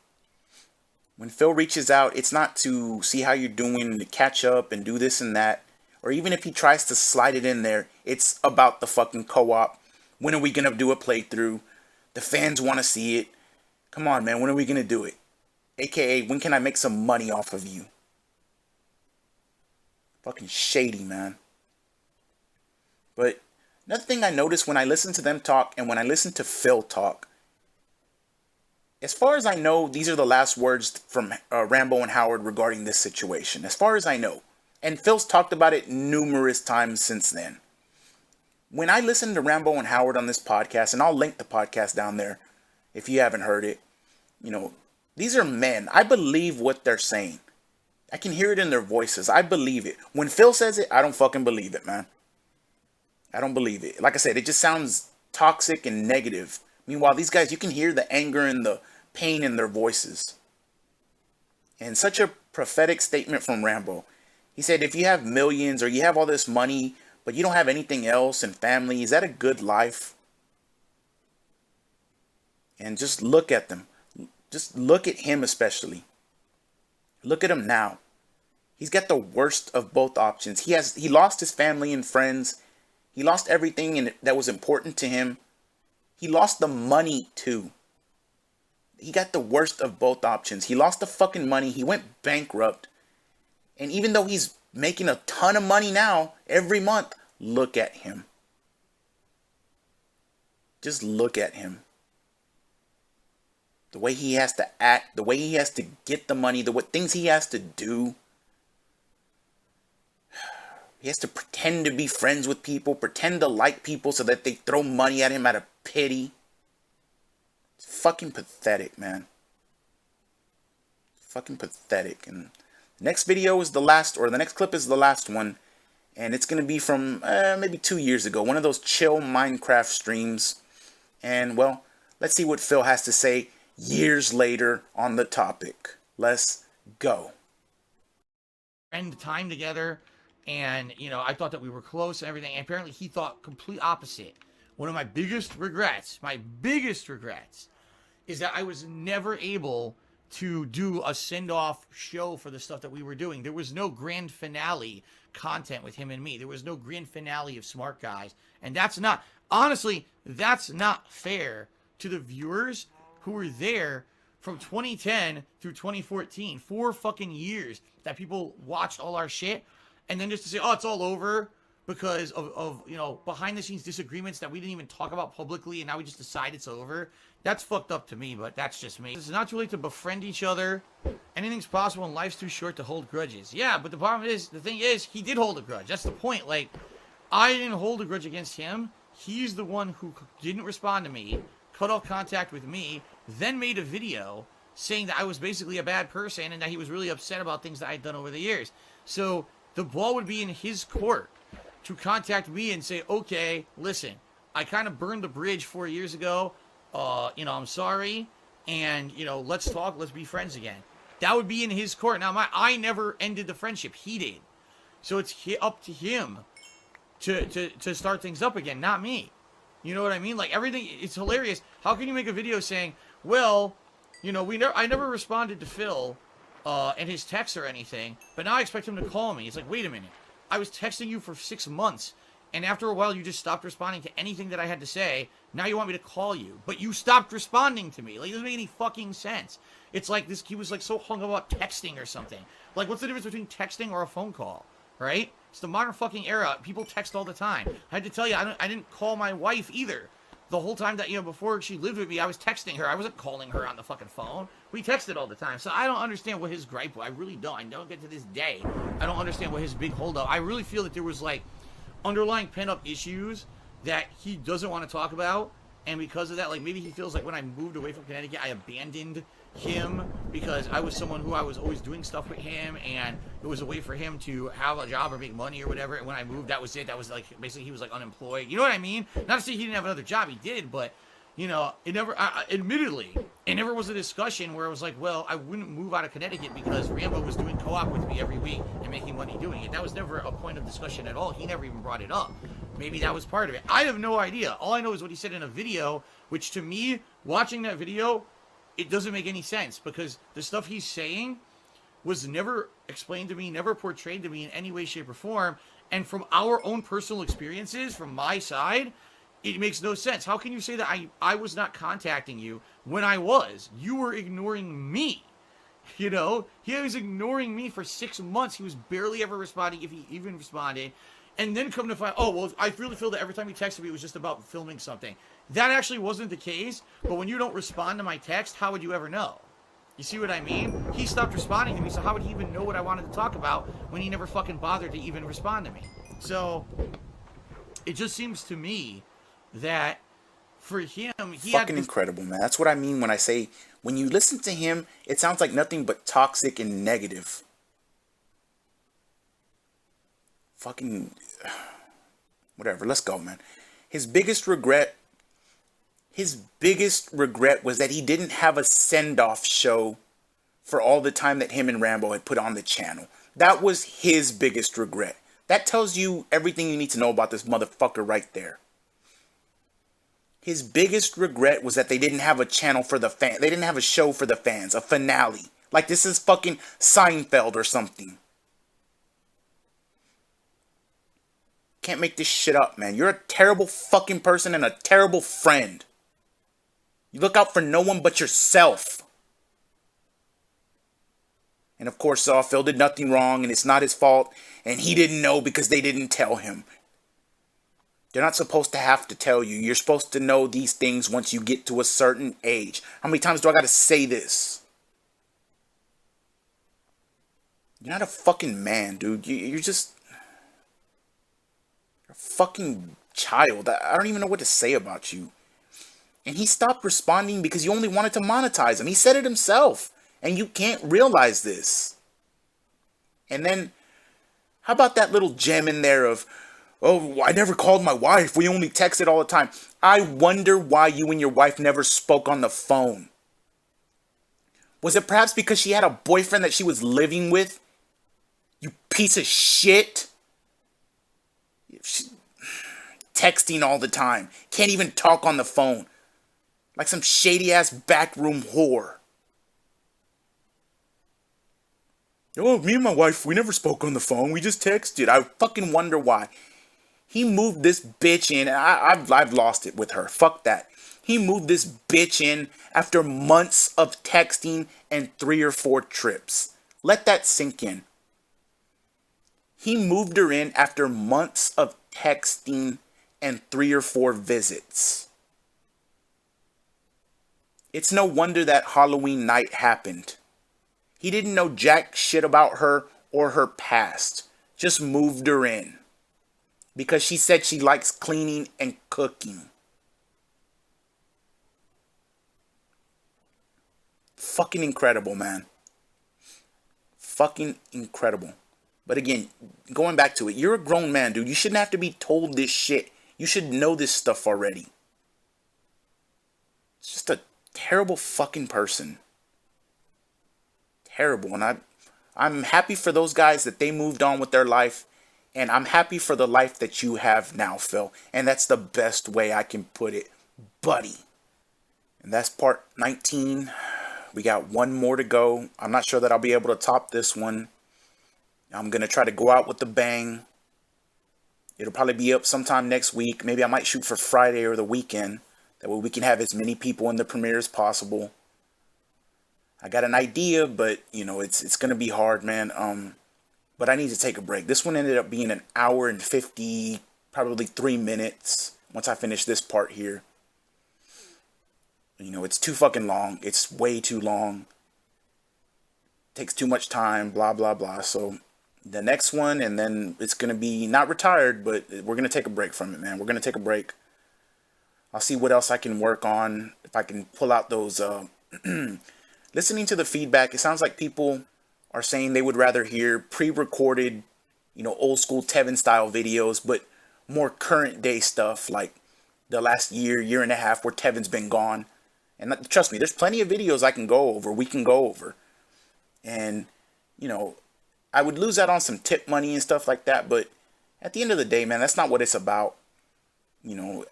When Phil reaches out, it's not to see how you're doing, to catch up and do this and that. Or even if he tries to slide it in there, it's about the fucking co-op. When are we going to do a playthrough? The fans want to see it. Come on, man. When are we going to do it? AKA, when can I make some money off of you? Fucking shady, man. But another thing I noticed when I listen to them talk and when I listen to Phil talk, as far as I know, these are the last words from Rambo and Howard regarding this situation. As far as I know. And Phil's talked about it numerous times since then. When I listen to Rambo and Howard on this podcast, and I'll link the podcast down there if you haven't heard it, these are men. I believe what they're saying. I can hear it in their voices. I believe it. When Phil says it, I don't fucking believe it, man. I don't believe it. Like I said, it just sounds toxic and negative. Meanwhile, these guys, you can hear the anger and the pain in their voices. And such a prophetic statement from Rambo. He said, if you have millions or you have all this money, but you don't have anything else and family, is that a good life? And just look at them. Just look at him especially. Look at him now. He's got the worst of both options. He lost his family and friends. He lost everything that was important to him. He lost the money too. He got the worst of both options. He lost the fucking money. He went bankrupt. And even though he's making a ton of money now, every month, look at him. Just look at him. The way he has to act, the way he has to get the money, what things he has to do. He has to pretend to be friends with people, pretend to like people so that they throw money at him out of pity. It's fucking pathetic, man. Fucking pathetic. And the next video is the last, or the next clip is the last one. And it's going to be from maybe 2 years ago. One of those chill Minecraft streams. And, well, let's see what Phil has to say years later on the topic. Let's go. Spend time together, and I thought that we were close and everything, and apparently he thought complete opposite. One of my biggest regrets is that I was never able to do a send-off show for the stuff that we were doing. There was no grand finale content with him and me. There was no grand finale of Smart Guys. And that's not, honestly, that's not fair to the viewers who were there from 2010 through 2014. 4 fucking years that people watched all our shit. And then just to say, oh, it's all over because of you know, behind the scenes disagreements that we didn't even talk about publicly and now we just decide it's over. That's fucked up to me, but that's just me. It's not too late to befriend each other. Anything's possible and life's too short to hold grudges. Yeah, but the problem is, the thing is, he did hold a grudge. That's the point. Like, I didn't hold a grudge against him. He's the one who didn't respond to me, cut off contact with me, then made a video saying that I was basically a bad person and that he was really upset about things that I'd done over the years. So the ball would be in his court to contact me and say, okay, listen, I kind of burned the bridge 4 years ago. You know, I'm sorry. And, you know, let's talk. Let's be friends again. That would be in his court. Now, I never ended the friendship. He did. So it's up to him to start things up again, not me. You know what I mean? Like, everything, it's hilarious. How can you make a video saying, well, you know, I never responded to Phil and his texts or anything, but now I expect him to call me. It's like, wait a minute. I was texting you for 6 months, and after a while you just stopped responding to anything that I had to say. Now you want me to call you, but you stopped responding to me. Like, it doesn't make any fucking sense. It's like this, he was like so hung up about texting or something. Like, what's the difference between texting or a phone call, right? It's the modern fucking era. People text all the time. I had to tell you, I didn't call my wife either. The whole time that, you know, before she lived with me, I was texting her. I wasn't calling her on the fucking phone. We texted all the time. So I don't understand what his gripe was. I really don't. I don't get to this day. I don't understand what his big holdup. I really feel that there was, like, underlying pent-up issues that he doesn't want to talk about. And because of that, like, maybe he feels like when I moved away from Connecticut, I abandoned him because I was someone who I was always doing stuff with him, and it was a way for him to have a job or make money or whatever. And when I moved, that was it. That was like, basically, he was like unemployed. You know what I mean? Not to say he didn't have another job. He did, but, you know, it never, admittedly, it never was a discussion where it was like, well, I wouldn't move out of Connecticut because Rambo was doing co-op with me every week and making money doing it. That was never a point of discussion at all. He never even brought it up. Maybe that was part of it. I have no idea. All I know is what he said in a video, which to me, watching that video, it doesn't make any sense because the stuff he's saying was never explained to me, never portrayed to me in any way, shape, or form. And from our own personal experiences, from my side, it makes no sense. How can you say that I was not contacting you when I was? You were ignoring me. You know, he was ignoring me for 6 months. He was barely ever responding, if he even responded. And then come to find, oh, well, I really feel that every time he texted me, it was just about filming something. That actually wasn't the case, but when you don't respond to my text, how would you ever know? You see what I mean? He stopped responding to me, so how would he even know what I wanted to talk about when he never fucking bothered to even respond to me? So, it just seems to me that for him, he fucking incredible, man. That's what I mean when I say, when you listen to him, it sounds like nothing but toxic and negative. Fucking whatever, let's go, man. His biggest regret was that he didn't have a send-off show for all the time that him and Rambo had put on the channel. That was his biggest regret. That tells you everything you need to know about this motherfucker right there. His biggest regret was that they didn't have a channel for the fans. They didn't have a show for the fans, a finale. Like this is fucking Seinfeld or something. Can't make this shit up, man. You're a terrible fucking person and a terrible friend. You look out for no one but yourself. And of course, Phil did nothing wrong and it's not his fault. And he didn't know because they didn't tell him. They're not supposed to have to tell you. You're supposed to know these things once you get to a certain age. How many times do I gotta say this? You're not a fucking man, dude. You're just... You're a fucking child. I don't even know what to say about you. And he stopped responding because you only wanted to monetize him. He said it himself. And you can't realize this. And then, how about that little gem in there of, oh, I never called my wife. We only texted all the time. I wonder why you and your wife never spoke on the phone. Was it perhaps because she had a boyfriend that she was living with? You piece of shit. Texting all the time. Can't even talk on the phone. Like some shady ass backroom whore. Oh, me and my wife, we never spoke on the phone. We just texted. I fucking wonder why. He moved this bitch in. I've lost it with her. Fuck that. He moved this bitch in after months of texting and 3 or 4 trips. Let that sink in. He moved her in after months of texting and 3 or 4 visits. It's no wonder that Halloween night happened. He didn't know jack shit about her or her past. Just moved her in. Because she said she likes cleaning and cooking. Fucking incredible, man. Fucking incredible. But again, going back to it, you're a grown man, dude. You shouldn't have to be told this shit. You should know this stuff already. It's just a terrible fucking person. Terrible. And I'm happy for those guys that they moved on with their life. And I'm happy for the life that you have now, Phil. And that's the best way I can put it, buddy. And that's part 19. We got one more to go. I'm not sure that I'll be able to top this one. I'm going to try to go out with a bang. It'll probably be up sometime next week. Maybe I might shoot for Friday or the weekend. That way we can have as many people in the premiere as possible. I got an idea, but, you know, it's going to be hard, man. But I need to take a break. This one ended up being an hour and 50, probably 3 minutes once I finish this part here. You know, it's too fucking long. It's way too long. Takes too much time, blah, blah, blah. So the next one, and then it's going to be not retired, but we're going to take a break from it, man. We're going to take a break. I'll see what else I can work on. If I can pull out those, listening to the feedback, it sounds like people are saying they would rather hear pre-recorded, you know, old school Tevin style videos, but more current day stuff like the last year and a half where Tevin's been gone. And trust me, there's plenty of videos I can go over, we can go over. And, you know, I would lose out on some tip money and stuff like that, but at the end of the day, man, that's not what it's about. You know,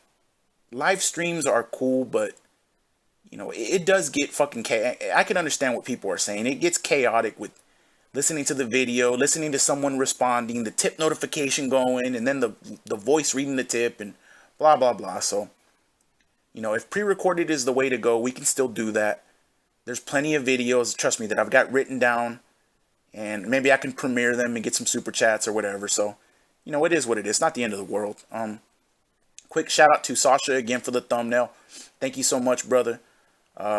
live streams are cool, but, you know, it does get fucking chaotic. I can understand what people are saying. It gets chaotic with listening to the video, listening to someone responding, the tip notification going, and then the voice reading the tip and blah, blah, blah. So, you know, if pre-recorded is the way to go, we can still do that. There's plenty of videos, trust me, that I've got written down, and maybe I can premiere them and get some super chats or whatever. So, you know, it is what it is. It's not the end of the world. Quick shout out to Sasha again for the thumbnail. Thank you so much, brother.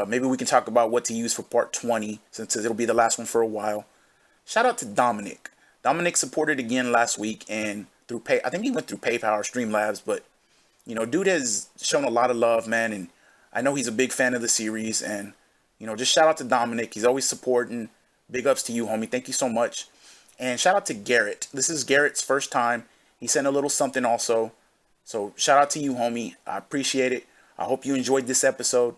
Maybe we can talk about what to use for part 20, since it'll be the last one for a while. Shout out to Dominic. Dominic supported again last week, and through I think he went through PayPal or Streamlabs, but, you know, dude has shown a lot of love, man, and I know he's a big fan of the series, and, you know, just shout out to Dominic. He's always supporting. Big ups to you, homie. Thank you so much. And shout out to Garrett. This is Garrett's first time. He sent a little something also. So shout out to you, homie. I appreciate it. I hope you enjoyed this episode.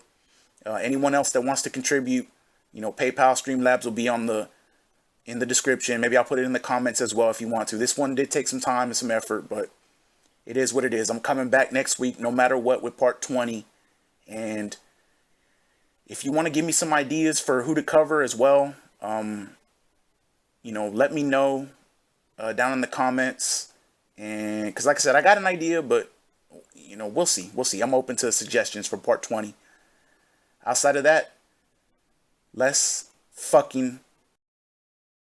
Anyone else that wants to contribute, you know, PayPal, Streamlabs will be in the description. Maybe I'll put it in the comments as well if you want to. This one did take some time and some effort, but it is what it is. I'm coming back next week no matter what with part 20. And if you want to give me some ideas for who to cover as well, you know, let me know down in the comments. And because like I said, I got an idea, but, you know, we'll see. We'll see. I'm open to suggestions for part 20. Outside of that, let's fucking